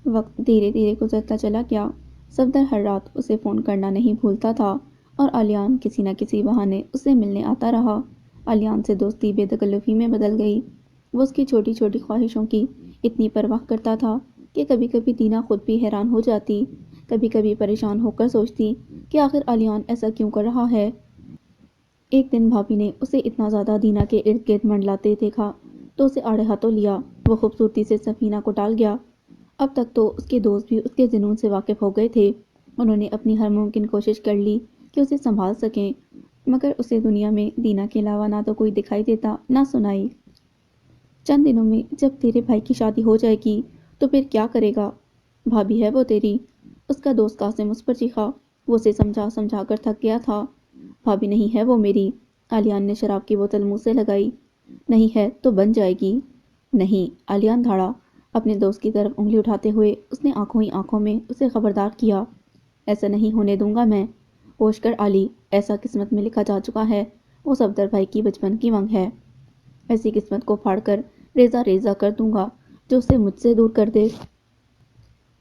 وقت دھیرے دھیرے گزرتا چلا گیا۔ صفدر ہر رات اسے فون کرنا نہیں بھولتا تھا اور علیان کسی نہ کسی بہانے اسے ملنے آتا رہا۔ علیان سے دوستی بے تکلفی میں بدل گئی۔ وہ اس کی چھوٹی چھوٹی خواہشوں کی اتنی پرواہ کرتا تھا کہ کبھی کبھی دینا خود بھی حیران ہو جاتی، کبھی کبھی پریشان ہو کر سوچتی کہ آخر علیان ایسا کیوں کر رہا ہے۔ ایک دن بھابھی نے اسے اتنا زیادہ دینا کے ارد گرد منڈلاتے دیکھا تو اسے آڑے ہاتھوں لیا۔ وہ خوبصورتی سے سفینہ کو ٹال گیا۔ اب تک تو اس کے دوست بھی اس کے جنون سے واقف ہو گئے تھے۔ انہوں نے اپنی ہر ممکن کوشش کر لی کہ اسے سنبھال سکیں، مگر اسے دنیا میں دینا کے علاوہ نہ تو کوئی دکھائی دیتا نہ سنائی۔ چند دنوں میں جب تیرے بھائی کی شادی ہو جائے گی تو پھر کیا کرے گا؟ بھابھی ہے وہ تیری، اس کا دوست قاسم اس پر چیخا۔ وہ اسے سمجھا سمجھا کر تھک گیا تھا۔ بھابھی نہیں ہے وہ میری۔ علیان نے شراب کی بوتل منہ سے لگائی۔ نہیں ہے تو بن جائے گی۔ نہیں، علیان دھاڑا۔ اپنے دوست کی طرف انگلی اٹھاتے ہوئے اس نے آنکھوں ہی آنکھوں میں اسے خبردار کیا۔ ایسا نہیں ہونے دوں گا میں۔ ہوش کر علی، ایسا قسمت میں لکھا جا چکا ہے، وہ صفدر بھائی کی بچپن کی منگ ہے۔ ایسی قسمت کو پھاڑ کر ریزہ ریزہ کر دوں گا جو اسے مجھ سے دور کر دے۔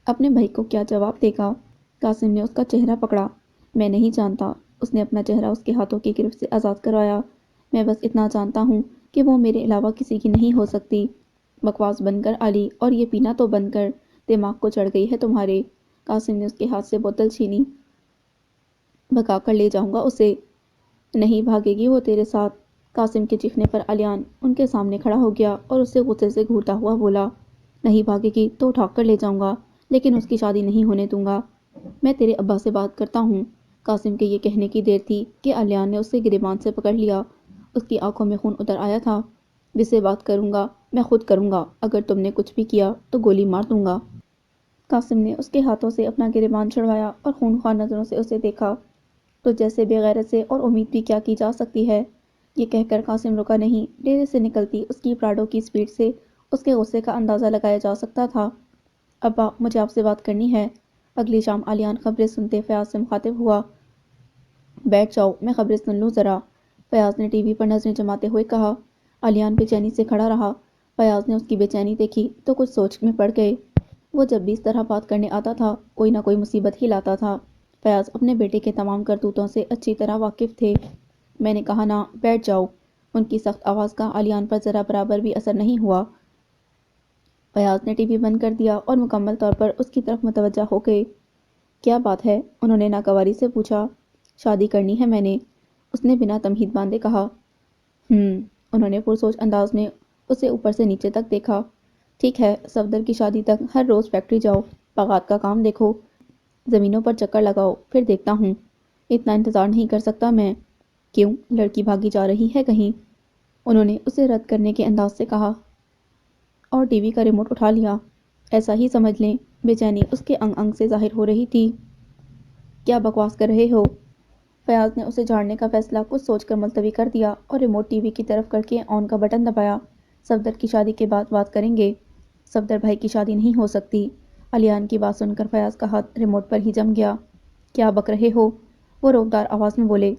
اپنے بھائی کو کیا جواب دے گا؟ قاسم نے اس کا چہرہ پکڑا۔ میں نہیں جانتا۔ اس نے اپنا چہرہ اس کے ہاتھوں کی گرفت سے آزاد کروایا۔ میں بس اتنا جانتا ہوں کہ وہ میرے علاوہ کسی کی نہیں ہو سکتی۔ بکواس بند کر علی، اور یہ پینا تو بند کر، دماغ کو چڑھ گئی ہے تمہارے۔ قاسم نے اس کے ہاتھ سے بوتل چھینی۔ بھگا کر لے جاؤں گا اسے۔ نہیں بھاگے گی وہ تیرے ساتھ۔ قاسم کے چیخنے پر علیان ان کے سامنے کھڑا ہو گیا اور اسے غصے سے گھورتا ہوا بولا، نہیں بھاگے گی تو اٹھا کر لے جاؤں گا، لیکن اس کی شادی نہیں ہونے دوں گا۔ میں تیرے ابا سے بات کرتا ہوں۔ قاسم کے یہ کہنے کی دیر تھی کہ علیان نے اسے گریبان سے پکڑ لیا۔ اس کی آنکھوں میں خون اتر آیا تھا۔ جس سے بات کروں گا میں خود کروں گا، اگر تم نے کچھ بھی کیا تو گولی مار دوں گا۔ قاسم نے اس کے ہاتھوں سے اپنا گریبان چھڑوایا اور خونخوار نظروں سے اسے دیکھا۔ تو جیسے بے غیرت سے اور امید بھی کیا کی جا سکتی ہے؟ یہ کہہ کر قاسم رکا نہیں۔ ڈیرے سے نکلتی اس کی پراڈو کی سپیڈ سے اس کے غصے کا اندازہ لگایا جا سکتا تھا۔ ابا، مجھے آپ سے بات کرنی ہے۔ اگلی شام علیان خبریں سنتے فیاض سے مخاطب ہوا۔ بیٹھ جاؤ، میں خبریں سن لوں ذرا، فیاض نے ٹی وی پر نظریں جماتے ہوئے کہا۔ علیان بے چینی سے کھڑا رہا۔ فیاض نے اس کی بے چینی دیکھی تو کچھ سوچ میں پڑ گئے۔ وہ جب بھی اس طرح بات کرنے آتا تھا کوئی نہ کوئی مصیبت ہی لاتا تھا۔ فیاض اپنے بیٹے کے تمام کرتوتوں سے اچھی طرح واقف تھے۔ میں نے کہا نا، بیٹھ جاؤ۔ ان کی سخت آواز کا علیان پر ذرا برابر بھی اثر نہیں ہوا۔ فیاض نے ٹی وی بند کر دیا اور مکمل طور پر اس کی طرف متوجہ ہو گئے۔ کیا بات ہے؟ انہوں نے ناگواری سے پوچھا۔ شادی کرنی ہے میں نے، اس نے بنا تمہید باندھے کہا۔ انہوں نے پرسوچ انداز میں اسے اوپر سے نیچے تک دیکھا۔ ٹھیک ہے، صفدر کی شادی تک ہر روز فیکٹری جاؤ، باغات کا کام دیکھو، زمینوں پر چکر لگاؤ، پھر دیکھتا ہوں۔ اتنا انتظار نہیں کر سکتا میں۔ کیوں، لڑکی بھاگی جا رہی ہے کہیں؟ انہوں نے اسے رد کرنے کے انداز سے کہا اور ٹی وی کا ریموٹ اٹھا لیا۔ ایسا ہی سمجھ لیں۔ بے چینی اس کے انگ انگ سے ظاہر ہو رہی تھی۔ کیا بکواس کر رہے ہو؟ فیاض نے اسے جھاڑنے کا فیصلہ کچھ سوچ کر ملتوی کر دیا اور ریموٹ ٹی وی کی طرف کر کے آن کا بٹن دبایا۔ صفدر کی شادی کے بعد بات کریں گے۔ صفدر بھائی کی شادی نہیں ہو سکتی۔ علیان کی بات سن کر فیاض کا ہاتھ ریموٹ پر ہی جم گیا۔ کیا بک رہے ہو؟ وہ روکدار آواز میں بولے۔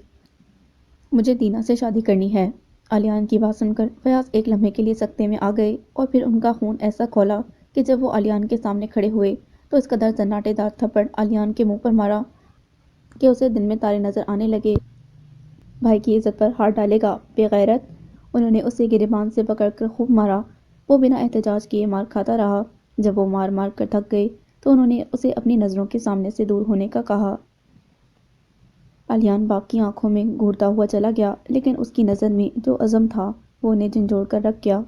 مجھے دینا سے شادی کرنی ہے۔ علیان کی بات سن کر فیاض ایک لمحے کے لیے سکتے میں آ گئے اور پھر ان کا خون ایسا کھولا کہ جب وہ علیان کے سامنے کھڑے ہوئے تو اس قدر زناٹے دار تھپڑ علیان کے منہ پر مارا کہ اسے دن میں تارے نظر آنے لگے۔ بھائی کی عزت پر ہاتھ ڈالے گا، بے غیرت! انہوں نے اسے گریبان سے پکڑ کر خوب مارا۔ وہ بنا احتجاج کیے مار کھاتا رہا۔ جب وہ مار مار کر تھک گئے تو انہوں نے اسے اپنی نظروں کے سامنے سے دور ہونے کا کہا۔ علیان باپ کی آنکھوں میں گھورتا ہوا چلا گیا، لیکن اس کی نظر میں جو عزم تھا وہ انہیں جھنجھوڑ کر رکھ گیا۔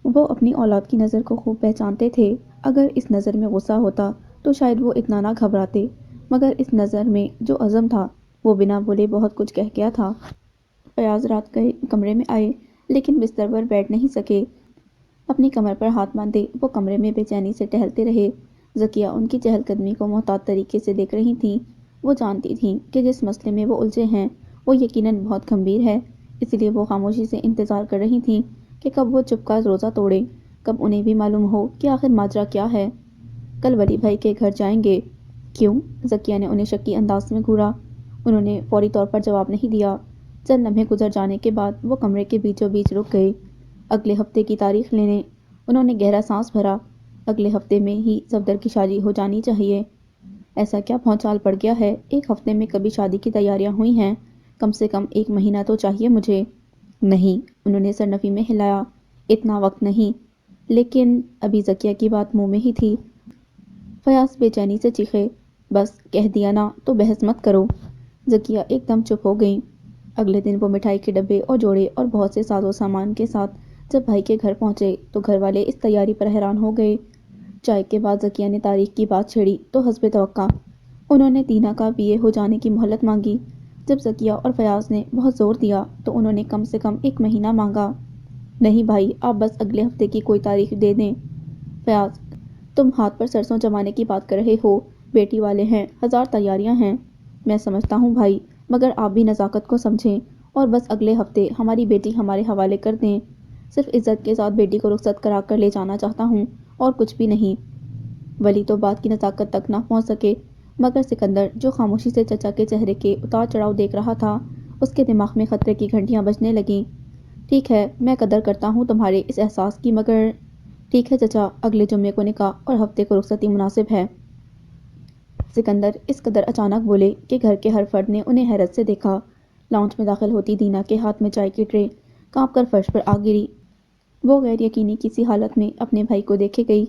وہ اپنی اولاد کی نظر کو خوب پہچانتے تھے۔ اگر اس نظر میں غصہ ہوتا تو شاید وہ اتنا نہ گھبراتے، مگر اس نظر میں جو عزم تھا وہ بنا بولے بہت کچھ کہہ گیا تھا۔ فیاض رات گئے کمرے میں آئے لیکن بستر پر بیٹھ نہیں سکے۔ اپنی کمر پر ہاتھ باندھے وہ کمرے میں بے چینی سے ٹہلتے رہے۔ ذکیہ ان کی چہل قدمی کو محتاط طریقے سے دیکھ رہی تھیں۔ وہ جانتی تھیں کہ جس مسئلے میں وہ الجھے ہیں وہ یقیناً بہت گمبھیر ہے، اس لیے وہ خاموشی سے انتظار کر رہی تھیں کہ کب وہ چپ کا روزہ توڑے، کب انہیں بھی معلوم ہو کہ آخر ماجرا کیا ہے۔ کل ولی بھائی کے گھر جائیں گے؟ کیوں؟ ذکیہ نے انہیں شکی انداز میں گھورا۔ انہوں نے فوری طور پر جواب نہیں دیا۔ چند لمحے گزر جانے کے بعد وہ کمرے کے بیچوں بیچ رک گئے۔ اگلے ہفتے کی تاریخ لینے۔ انہوں نے گہرا سانس بھرا۔ اگلے ہفتے میں ہی صفدر کی شادی ہو جانی چاہیے۔ ایسا کیا بھونچال پڑ گیا ہے؟ ایک ہفتے میں کبھی شادی کی تیاریاں ہوئی ہیں؟ کم سے کم 1 مہینہ تو چاہیے مجھے۔ نہیں، انہوں نے سر نفی میں ہلایا، اتنا وقت نہیں۔ لیکن ابھی ذکیہ کی بات منہ میں ہی تھی۔ فیاض بے چینی سے چیخے، بس کہہ دیا نا تو بحث مت کرو۔ ذکیہ ایک دم چپ ہو گئیں۔ اگلے دن وہ مٹھائی کے ڈبے اور جوڑے اور بہت سے ساز و سامان کے ساتھ جب بھائی کے گھر پہنچے تو گھر والے اس تیاری پر حیران ہو گئے۔ چائے کے بعد ذکیہ نے تاریخ کی بات چھیڑی تو حسب توقع انہوں نے دینا کا BA ہو جانے کی مہلت مانگی۔ جب ذکیہ اور فیاض نے بہت زور دیا تو انہوں نے کم سے کم 1 مہینہ مانگا۔ نہیں بھائی، آپ بس اگلے ہفتے کی کوئی تاریخ دے دیں۔ فیاض، تم ہاتھ پر سرسوں جمانے کی بات کر رہے ہو؟ بیٹی والے ہیں، 1000 تیاریاں ہیں۔ میں سمجھتا ہوں بھائی، مگر آپ بھی نزاکت کو سمجھیں اور بس اگلے ہفتے ہماری بیٹی ہمارے حوالے کر دیں۔ صرف عزت کے ساتھ بیٹی کو رخصت کرا کر لے جانا چاہتا ہوں اور کچھ بھی نہیں۔ ولی تو بات کی نزاکت تک نہ پہنچ سکے، مگر سکندر جو خاموشی سے چچا کے چہرے کے اتار چڑھاؤ دیکھ رہا تھا، اس کے دماغ میں خطرے کی گھنٹیاں بجنے لگیں۔ ٹھیک ہے، میں قدر کرتا ہوں تمہارے اس احساس کی، مگر ٹھیک ہے چچا، اگلے جمعے کو نکاح اور ہفتے کو رخصتی مناسب ہے۔ سکندر اس قدر اچانک بولے کہ گھر کے ہر فرد نے انہیں حیرت سے دیکھا۔ لاؤنج میں داخل ہوتی دینا کے ہاتھ میں چائے کی ٹرے کانپ کر فرش پر آ گری۔ وہ غیر یقینی کسی حالت میں اپنے بھائی کو دیکھے گئی۔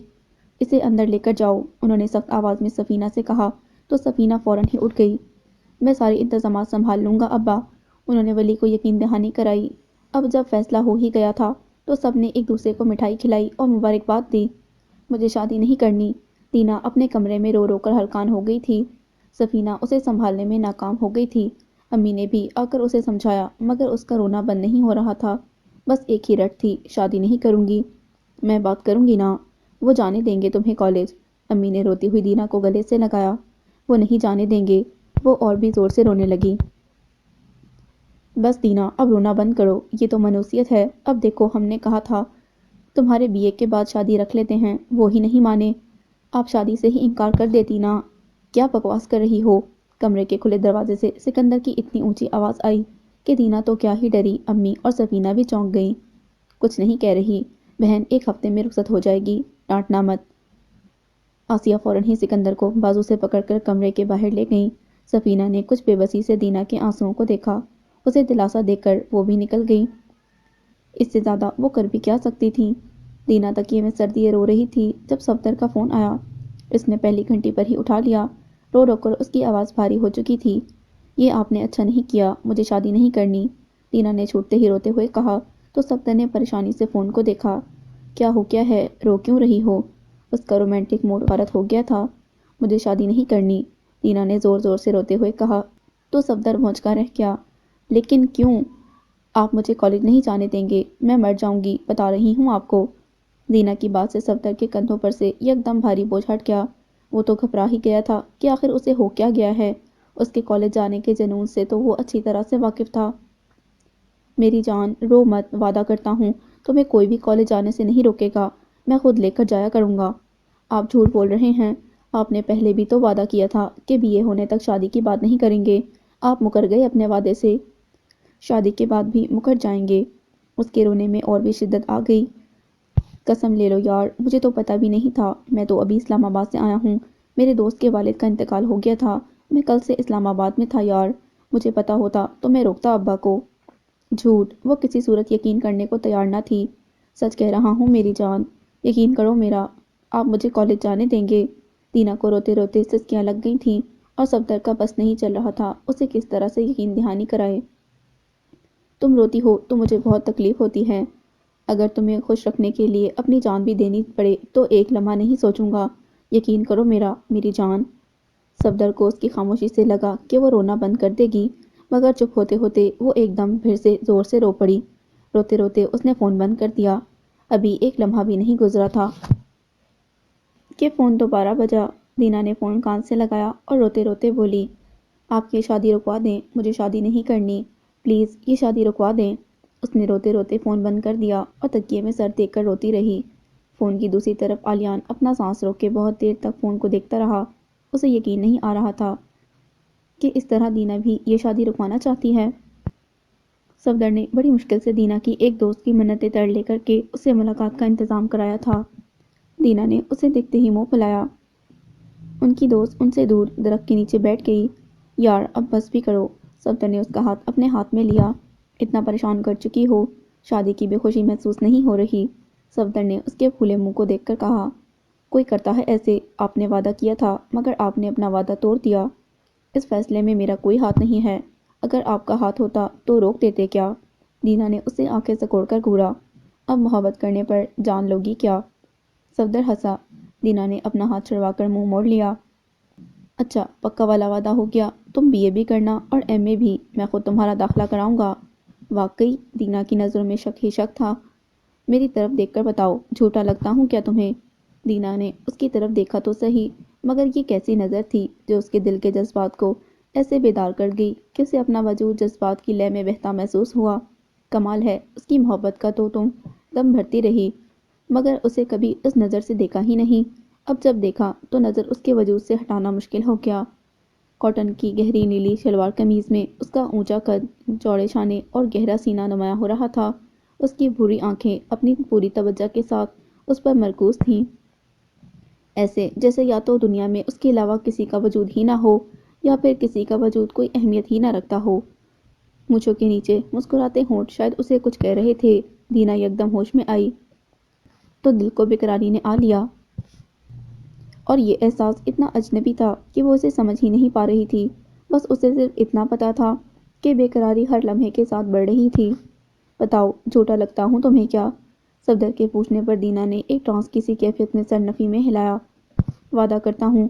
اسے اندر لے کر جاؤ، انہوں نے سخت آواز میں سفینہ سے کہا تو سفینہ فوراً ہی اٹھ گئی۔ میں سارے انتظامات سنبھال لوں گا ابا، انہوں نے ولی کو یقین دہانی کرائی۔ اب جب فیصلہ ہو ہی گیا تھا تو سب نے ایک دوسرے کو مٹھائی کھلائی اور مبارکباد دی۔ مجھے شادی نہیں کرنی، دینا اپنے کمرے میں رو رو کر ہلکان ہو گئی تھی۔ سفینہ اسے سنبھالنے میں ناکام ہو گئی تھی۔ امی نے بھی آ کر اسے سمجھایا مگر اس کا رونا بند نہیں ہو رہا تھا۔ بس ایک ہی رٹ تھی، شادی نہیں کروں گی۔ میں بات کروں گی نا، وہ جانے دیں گے تمہیں کالج؟ امی نے روتی ہوئی دینا کو گلے سے لگایا۔ وہ نہیں جانے دیں گے، وہ اور بھی زور سے رونے لگی۔ بس دینا، اب رونا بند کرو، یہ تو منوسیت ہے۔ اب دیکھو، ہم نے کہا تھا تمہارے BA کے بعد شادی رکھ لیتے ہیں، وہ ہی نہیں مانے۔ آپ شادی سے ہی انکار کر دیتی نا۔ کیا بکواس کر رہی ہو؟ کمرے کے کھلے دروازے سے سکندر کی اتنی اونچی آواز آئی کہ دینا تو کیا ہی ڈری، امی اور سفینہ بھی چونک گئیں۔ کچھ نہیں کہہ رہی بہن، 1 ہفتے میں رخصت ہو جائے گی، ڈانٹنا مت۔ آسیہ فوراً ہی سکندر کو بازو سے پکڑ کر کمرے کے باہر لے گئیں۔ سفینہ نے کچھ بے بسی سے دینا کے آنسوؤں کو دیکھا، اسے دلاسا دے کر وہ بھی نکل گئی۔ اس سے زیادہ وہ کر بھی کیا سکتی تھیں؟ دینا تکیے میں سر دیے رو رہی تھی جب صفدر کا فون آیا۔ اس نے پہلی گھنٹی پر ہی اٹھا لیا۔ رو رو کر اس کی آواز بھاری ہو چکی تھی۔ یہ آپ نے اچھا نہیں کیا، مجھے شادی نہیں کرنی، دینا نے چھوٹتے ہی روتے ہوئے کہا تو صفدر نے پریشانی سے فون کو دیکھا۔ کیا ہو گیا ہے، رو کیوں رہی ہو؟ اس کا رومانٹک موڈ غارت ہو گیا تھا۔ مجھے شادی نہیں کرنی، دینا نے زور زور سے روتے ہوئے کہا تو صفدر بھونچکا رہ گیا۔ لیکن کیوں؟ آپ مجھے کالج نہیں جانے دیں گے، میں مر جاؤں گی، بتا رہی ہوں آپ کو۔ دینا کی بات سے صفدر کے کندھوں پر سے یک دم بھاری بوجھ ہٹ گیا۔ وہ تو گھبرا ہی گیا تھا کہ آخر اسے ہو کیا گیا ہے۔ اس کے کالج جانے کے جنون سے تو وہ اچھی طرح سے واقف تھا۔ میری جان، رو مت، وعدہ کرتا ہوں تمہیں کوئی بھی کالج جانے سے نہیں روکے گا، میں خود لے کر جایا کروں گا۔ آپ جھوٹ بول رہے ہیں، آپ نے پہلے بھی تو وعدہ کیا تھا کہ BA ہونے تک شادی کی بات نہیں کریں گے، آپ مکر گئے اپنے وعدے سے۔ شادی کے بعد بھی مکر جائیں گے؟ اس کے رونے میں اور بھی شدت آ گئی۔ قسم لے لو یار، مجھے تو پتہ بھی نہیں تھا، میں تو ابھی اسلام آباد سے آیا ہوں، میرے دوست کے والد کا انتقال ہو گیا تھا، میں کل سے اسلام آباد میں تھا یار، مجھے پتہ ہوتا تو میں روکتا ابا کو۔ جھوٹ، وہ کسی صورت یقین کرنے کو تیار نہ تھی۔ سچ کہہ رہا ہوں میری جان، یقین کرو میرا، آپ مجھے کالج جانے دیں گے؟ دینا کو روتے روتے سسکیاں لگ گئی تھیں اور صفدر کا بس نہیں چل رہا تھا اسے کس طرح سے یقین دہانی کرائے۔ تم روتی ہو تو مجھے بہت تکلیف ہوتی ہے، اگر تمہیں خوش رکھنے کے لیے اپنی جان بھی دینی پڑے تو 1 لمحہ نہیں سوچوں گا، یقین کرو میرا، میری جان۔ صفدر کو اس کی خاموشی سے لگا کہ وہ رونا بند کر دے گی، مگر چپ ہوتے ہوتے وہ ایک دم پھر سے زور سے رو پڑی۔ روتے روتے اس نے فون بند کر دیا۔ ابھی 1 لمحہ بھی نہیں گزرا تھا کہ فون دوبارہ بجا۔ دینا نے فون کان سے لگایا اور روتے روتے بولی، آپ یہ شادی رکوا دیں، مجھے شادی نہیں کرنی، پلیز یہ شادی رکوا دیں۔ اس نے روتے روتے فون بند کر دیا اور تکیے میں سر دے کر روتی رہی۔ فون کی دوسری طرف آلیان اپنا سانس روک کے بہت دیر تک فون کو دیکھتا رہا۔ اسے یقین نہیں آ رہا تھا کہ اس طرح دینا بھی یہ شادی رکوانا چاہتی ہے۔ صفدر نے بڑی مشکل سے دینا کی ایک دوست کی منتیں تڑ لے کر کے اس سے ملاقات کا انتظام کرایا تھا، دینا نے اسے دیکھتے ہی منہ پھلایا۔ ان کی دوست ان سے دور درخت کے نیچے بیٹھ گئی۔ یار اب بس بھی کرو۔ صفدر نے اس کا ہاتھ اپنے ہاتھ میں لیا۔ اتنا پریشان کر چکی ہو، شادی کی بھی خوشی محسوس نہیں ہو رہی؟ صفدر نے اس کے پھولے منہ کو دیکھ کر کہا۔ کوئی کرتا ہے ایسے؟ آپ نے وعدہ کیا تھا مگر آپ نے اپنا وعدہ توڑ دیا۔ اس فیصلے میں میرا کوئی ہاتھ نہیں ہے۔ اگر آپ کا ہاتھ ہوتا تو روک دیتے کیا؟ دینا نے اسے آنکھیں سکوڑ کر گھورا۔ اب محبت کرنے پر جان لوگی کیا؟ صفدر ہنسا۔ دینا نے اپنا ہاتھ چھڑوا کر منہ موڑ لیا۔ اچھا پکا والا وعدہ ہو گیا؟ تم BA بھی کرنا اور MA بھی، میں خود تمہارا داخلہ کراؤں گا۔ واقعی؟ دینا کی نظروں میں شک ہی شک تھا۔ میری طرف دیکھ کر بتاؤ، جھوٹا لگتا ہوں کیا تمہیں؟ دینا نے اس کی طرف دیکھا تو صحیح، مگر یہ کیسی نظر تھی جو اس کے دل کے جذبات کو ایسے بیدار کر گئی کہ اسے اپنا وجود جذبات کی لے میں بہتا محسوس ہوا۔ کمال ہے، اس کی محبت کا تو تم دم بھرتی رہی، مگر اسے کبھی اس نظر سے دیکھا ہی نہیں۔ اب جب دیکھا تو نظر اس کے وجود سے ہٹانا مشکل ہو گیا۔ کاٹن کی گہری نیلی شلوار قمیض میں اس کا اونچا قد، چوڑے شانے اور گہرا سینہ نمایاں ہو رہا تھا۔ اس کی بھوری آنکھیں اپنی پوری توجہ کے ساتھ اس پر مرکوز تھیں، ایسے جیسے یا تو دنیا میں اس کے علاوہ کسی کا وجود ہی نہ ہو یا پھر کسی کا وجود کوئی اہمیت ہی نہ رکھتا ہو۔ مونچھوں کے نیچے مسکراتے ہونٹ شاید اسے کچھ کہہ رہے تھے۔ دینا یکدم ہوش میں آئی تو دل کو بیقراری نے آ لیا، اور یہ احساس اتنا اجنبی تھا کہ وہ اسے سمجھ ہی نہیں پا رہی تھی۔ بس اسے صرف اتنا پتا تھا کہ بیقراری ہر لمحے کے ساتھ بڑھ رہی تھی۔ بتاؤ، جھوٹا لگتا ہوں تمہیں کیا؟ صفدر کے پوچھنے پر دینا نے ایک ٹرانس کی سی کیفیت میں سر نفی میں ہلایا۔ وعدہ کرتا ہوں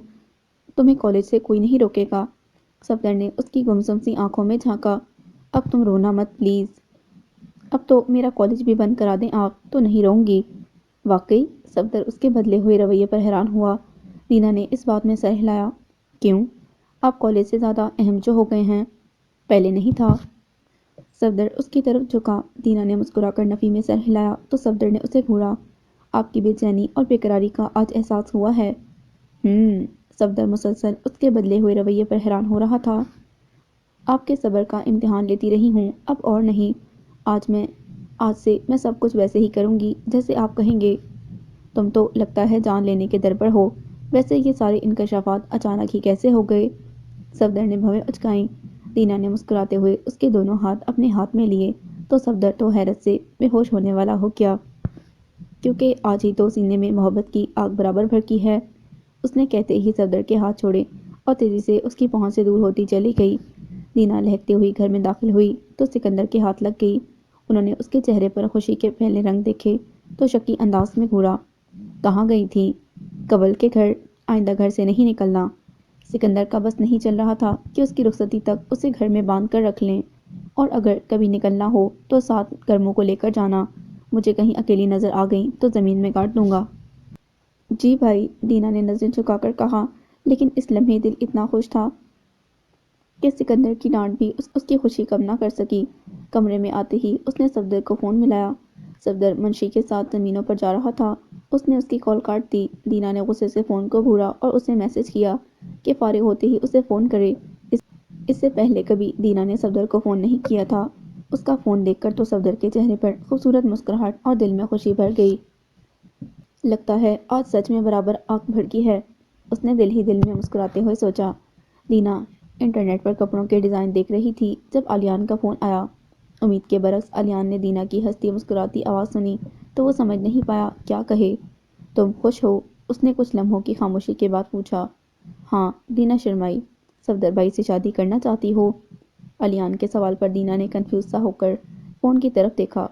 تمہیں کالج سے کوئی نہیں روکے گا۔ صفدر نے اس کی گمسم سی آنکھوں میں جھانکا۔ اب تم رونا مت پلیز۔ اب تو میرا کالج بھی بند کرا دیں آپ تو نہیں رہوں گی۔ واقعی؟ صفدر اس کے بدلے ہوئے رویے پر حیران ہوا۔ دینا نے اس بات میں سر ہلایا۔ کیوں؟ آپ کالج سے زیادہ اہم جو ہو گئے ہیں، پہلے نہیں تھا؟ صفدر اس کی طرف جھکا۔ دینا نے مسکرا کر نفی میں سر ہلایا تو صفدر نے اسے گھورا۔ آپ کی بے چینی اور بیقراری کا آج احساس ہوا ہے۔ صفدر مسلسل اس کے بدلے ہوئے رویے پر حیران ہو رہا تھا۔ آپ کے صبر کا امتحان لیتی رہی ہوں، اب اور نہیں۔ آج سے میں سب کچھ ویسے ہی کروں گی جیسے آپ کہیں گے۔ تم تو لگتا ہے جان لینے کے در پر ہو۔ ویسے یہ سارے انکشافات اچانک ہی کیسے ہو گئے؟ صفدر نے بھویں اچکائیں۔ دینا نے مسکراتے ہوئے اس کے دونوں ہاتھ اپنے ہاتھ میں لیے تو صفدر تو حیرت سے بے ہوش ہونے والا ہو گیا، کیونکہ آج ہی تو سینے میں محبت کی آگ برابر بھڑکی ہے۔ اس نے کہتے ہی صفدر کے ہاتھ چھوڑے اور تیزی سے اس کی پہنچ سے دور ہوتی چلی گئی۔ دینا لہکتے ہوئی گھر میں داخل ہوئی تو سکندر کے ہاتھ لگ گئی۔ انہوں نے اس کے چہرے پر خوشی کے پہلے رنگ دیکھے تو شکی انداز میں گھورا۔ کہاں گئی تھی؟ کبل کے گھر، آئندہ گھر سے نہیں نکلنا۔ سکندر کا بس نہیں چل رہا تھا کہ اس کی رخصتی تک اسے گھر میں باندھ کر رکھ لیں، اور اگر کبھی نکلنا ہو تو ساتھ گرموں کو لے کر جانا۔ مجھے کہیں اکیلی نظر آ گئی تو زمین میں گاڑ دوں گا۔ جی بھائی، دینا نے نظریں جھکا کر کہا، لیکن اس لمحے دل اتنا خوش تھا کہ سکندر کی ڈانٹ بھی اس کی خوشی کم نہ کر سکی۔ کمرے میں آتے ہی اس نے صفدر کو فون ملایا۔ صفدر منشی کے ساتھ زمینوں پر جا رہا تھا۔ اس نے اس کی کال کاٹ دی۔ دینا نے غصے سے فون کو گھورا اور اسے میسج کیا کہ فارغ ہوتے ہی اسے فون کرے۔ اس سے پہلے کبھی دینا نے صفدر کو فون نہیں کیا تھا۔ اس کا فون دیکھ کر تو صفدر کے چہرے پر خوبصورت مسکراہٹ اور دل میں خوشی بھر گئی۔ لگتا ہے آج سچ میں برابر آگ بھڑکی ہے، اس نے دل ہی دل میں مسکراتے ہوئے سوچا۔ دینا انٹرنیٹ پر کپڑوں کے ڈیزائن دیکھ رہی تھی جب علیان کا فون آیا۔ امید کے برعکس علیان نے دینا کی ہنستی مسکراتی آواز سنی تو وہ سمجھ نہیں پایا کیا کہے۔ تم خوش ہو؟ اس نے کچھ لمحوں کی خاموشی کے بعد پوچھا۔ ہاں، دینا شرمائی۔ صفدر بھائی سے شادی کرنا چاہتی ہو؟ علیان کے سوال پر دینا نے کنفیوز سا ہو کر فون کی طرف دیکھا۔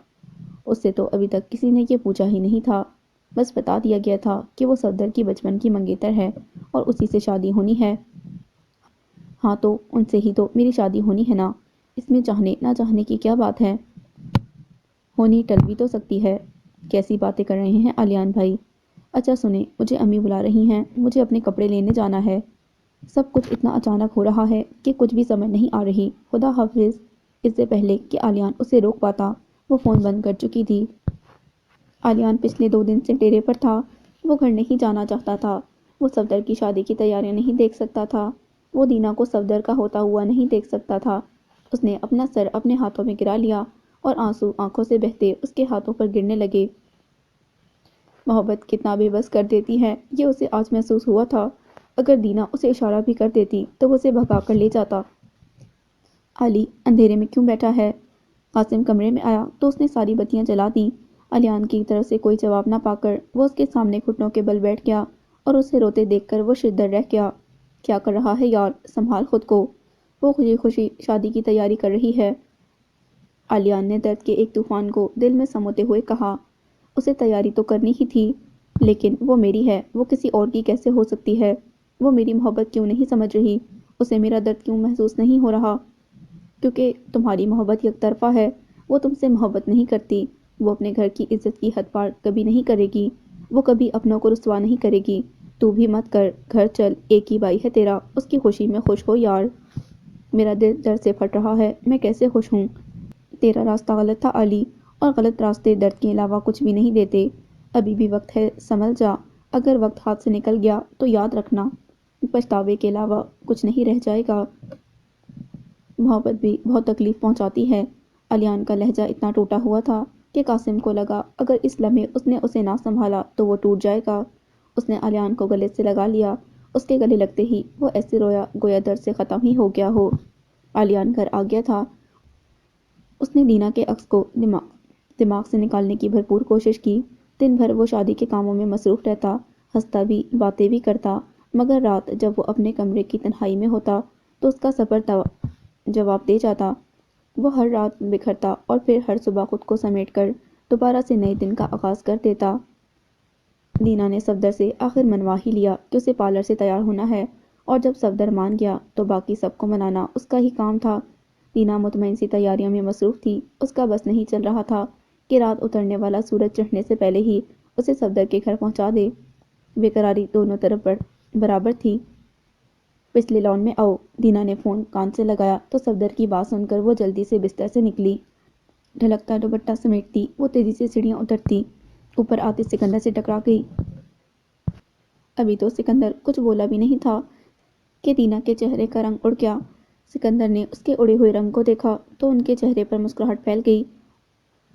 اس سے تو ابھی تک کسی نے یہ پوچھا ہی نہیں تھا، بس بتا دیا گیا تھا کہ وہ صفدر کی بچپن کی منگیتر ہے اور اسی سے شادی ہونی ہے۔ ہاں تو ان سے ہی تو میری شادی ہونی ہے نا، اس میں چاہنے نہ چاہنے کی کیا بات ہے؟ ہونی ٹل بھی تو سکتی ہے۔ کیسی باتیں کر رہے ہیں علیان بھائی؟ اچھا سنیں، مجھے امی بلا رہی ہیں، مجھے اپنے کپڑے لینے جانا ہے۔ سب کچھ اتنا اچانک ہو رہا ہے کہ کچھ بھی سمجھ نہیں آ رہی۔ خدا حافظ۔ اس سے پہلے کہ علیان اسے روک پاتا وہ فون بند کر چکی تھی۔ علیان پچھلے 2 دن سے ڈیرے پر تھا۔ وہ گھر نہیں جانا چاہتا تھا۔ وہ صفدر کی شادی کی تیاریاں نہیں دیکھ سکتا تھا۔ وہ دینا کو صفدر کا ہوتا ہوا نہیں دیکھ سکتا تھا۔ اس نے اپنا سر اپنے ہاتھوں میں گرا لیا اور آنسو آنکھوں سے بہتے اس کے ہاتھوں پر گرنے لگے۔ محبت کتنا بے بس کر دیتی ہے یہ اسے آج محسوس ہوا تھا۔ اگر دینا اسے اشارہ بھی کر دیتی تو وہ اسے بھگا کر لے جاتا۔ علی اندھیرے میں کیوں بیٹھا ہے؟ قاسم کمرے میں آیا تو اس نے ساری بتیاں جلا دیں۔ الیان کی طرف سے کوئی جواب نہ پا کر وہ اس کے سامنے گھٹنوں کے بل بیٹھ گیا اور اسے روتے دیکھ کر وہ شدر رہ گیا۔ کیا کر رہا ہے یار، سنبھال خود کو۔ وہ خوشی خوشی شادی کی تیاری کر رہی ہے۔ الیان نے درد کے ایک طوفان کو دل میں سموتے ہوئے کہا۔ اسے تیاری تو کرنی ہی تھی، لیکن وہ میری ہے، وہ کسی اور کی کیسے ہو سکتی ہے؟ وہ میری محبت کیوں نہیں سمجھ رہی؟ اسے میرا درد کیوں محسوس نہیں ہو رہا؟ کیونکہ تمہاری محبت یک طرفہ ہے۔ وہ تم سے محبت نہیں کرتی۔ وہ اپنے گھر کی عزت کی حد پار کبھی نہیں کرے گی۔ وہ کبھی اپنوں کو رسوا نہیں کرے گی۔ تو بھی مت کر، گھر چل، ایک ہی بھائی ہے تیرا، اس کی خوشی میں خوش ہو یار۔ میرا دل درد سے پھٹ رہا ہے، میں کیسے خوش ہوں؟ تیرا راستہ غلط تھا علی، اور غلط راستے درد کے علاوہ کچھ بھی نہیں دیتے۔ ابھی بھی وقت ہے، سنبھل جا۔ اگر وقت ہاتھ سے نکل گیا تو یاد رکھنا، پچھتاوے کے علاوہ کچھ نہیں رہ جائے گا۔ محبت بھی بہت تکلیف پہنچاتی ہے۔ الیان کا لہجہ اتنا ٹوٹا ہوا تھا کہ قاسم کو لگا اگر اس لمحے اس نے اسے نہ سنبھالا تو وہ ٹوٹ جائے گا۔ اس نے الیان کو گلے سے لگا لیا۔ اس کے گلے لگتے ہی وہ ایسے رویا گویا درد سے ختم ہی ہو گیا ہو۔ الیان گھر آ گیا تھا۔ اس نے دینا کے عکس کو دماغ سے نکالنے کی بھرپور کوشش کی۔ دن بھر وہ شادی کے کاموں میں مصروف رہتا، ہنستا بھی، باتیں بھی کرتا، مگر رات جب وہ اپنے کمرے کی تنہائی میں ہوتا تو اس کا صبر جواب دے جاتا۔ وہ ہر رات بکھرتا اور پھر ہر صبح خود کو سمیٹ کر دوبارہ سے نئے دن کا آغاز کر دیتا۔ دینا نے صفدر سے آخر منوا ہی لیا کہ اسے پارلر سے تیار ہونا ہے، اور جب صفدر مان گیا تو باقی سب کو منانا اس کا ہی کام تھا۔ دینا مطمئن سی تیاریوں میں مصروف تھی۔ اس کا بس نہیں چل رہا تھا کہ رات اترنے والا سورج چڑھنے سے پہلے ہی اسے صفدر کے گھر پہنچا دے۔ بے قراری دونوں طرف برابر تھی۔ پچھلے لان میں آؤ۔ دینا نے فون کان سے لگایا تو صفدر کی بات سن کر وہ جلدی سے بستر سے نکلی۔ ڈھلکتا دوپٹہ سمیٹتی وہ تیزی سے سیڑھیاں اترتی، اوپر آتے سکندر سے ٹکرا گئی۔ ابھی تو سکندر کچھ بولا بھی نہیں تھا کہ دینا کے چہرے کا رنگ اڑ گیا۔ سکندر نے اس کے اڑے ہوئے رنگ کو دیکھا تو ان کے چہرے پر مسکراہٹ پھیل گئی۔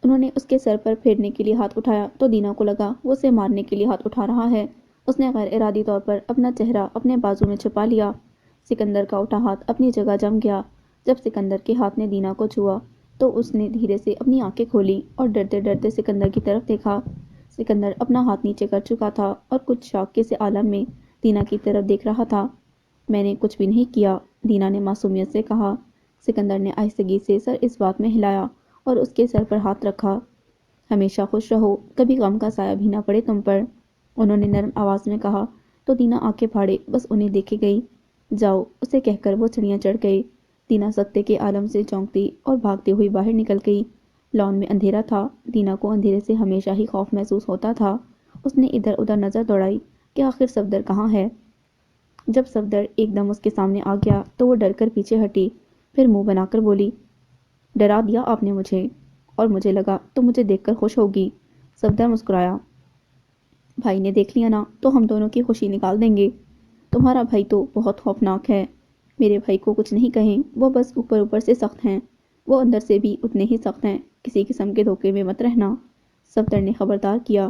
انہوں نے اس کے سر پر پھیرنے کے لیے ہاتھ اٹھایا تو دینا کو لگا وہ اسے مارنے کے لیے ہاتھ اٹھا رہا ہے۔ اس نے غیر ارادی طور پر اپنا چہرہ اپنے بازو میں چھپا لیا۔ سکندر کا اٹھا ہاتھ اپنی جگہ جم گیا۔ جب سکندر کے ہاتھ نے دینا کو چھوا تو اس نے دھیرے سے اپنی آنکھیں کھولی اور ڈرتے ڈرتے سکندر کی طرف دیکھا۔ سکندر اپنا ہاتھ نیچے کر چکا تھا اور کچھ شوق سے عالم میں دینا کی طرف دیکھ رہا تھا۔ میں نے کچھ بھی نہیں کیا، دینا نے معصومیت سے کہا۔ سکندر نے آہستگی سے سر اس بات میں ہلایا اور اس کے سر پر ہاتھ رکھا۔ ہمیشہ خوش رہو، کبھی غم کا سایہ بھی نہ پڑے تم پر، انہوں نے نرم آواز میں کہا تو دینا آنکھیں پھاڑے بس انہیں دیکھے گئی۔ جاؤ، اسے کہہ کر وہ سیڑھیاں چڑھ گئی۔ دینا سکتے کے عالم سے چونکتی اور بھاگتے ہوئی باہر نکل گئی۔ لان میں اندھیرا تھا۔ دینا کو اندھیرے سے ہمیشہ ہی خوف محسوس ہوتا تھا۔ اس نے ادھر ادھر نظر دوڑائی کہ آخر صفدر کہاں ہے۔ جب صفدر ایک دم اس کے سامنے آ گیا تو وہ ڈر کر پیچھے ہٹی، پھر منہ بنا کر بولی، ڈرا دیا آپ نے مجھے، اور مجھے لگا تو مجھے دیکھ کر خوش ہوگی۔ صفدر مسکرایا، بھائی نے دیکھ لیا نا تو ہم دونوں کی خوشی نکال دیں گے۔ تمہارا بھائی تو بہت خوفناک ہے۔ میرے بھائی کو کچھ نہیں کہیں، وہ بس اوپر اوپر سے سخت ہیں، وہ اندر سے بھی اتنے ہی سخت ہیں، کسی قسم کے دھوکے میں مت رہنا۔ صفدر نے خبردار کیا،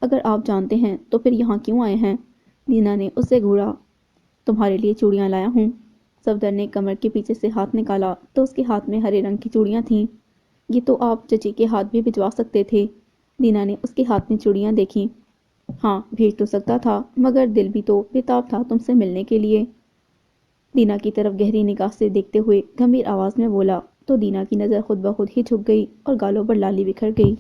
اگر آپ جانتے ہیں تو پھر یہاں کیوں آئے ہیں؟ دینا نے اس سے گھورا، تمہارے لیے چوڑیاں لایا ہوں۔ صفدر نے کمر کے پیچھے سے ہاتھ نکالا تو اس کے ہاتھ میں ہرے رنگ کی چوڑیاں تھیں۔ یہ تو آپ چچی کے ہاتھ بھی بھجوا سکتے تھے۔ دینا نے اس کے ہاتھ میں چوڑیاں دیکھیں۔ ہاں، بھیج تو سکتا تھا، مگر دل بھی تو بےتاب تھا تم سے ملنے کے لیے۔ دینا کی طرف گہری نگاہ سے دیکھتے ہوئے گمبھیر آواز میں بولا تو دینا کی نظر خود بخود ہی جھک گئی اور گالوں پر لالی بکھر گئی۔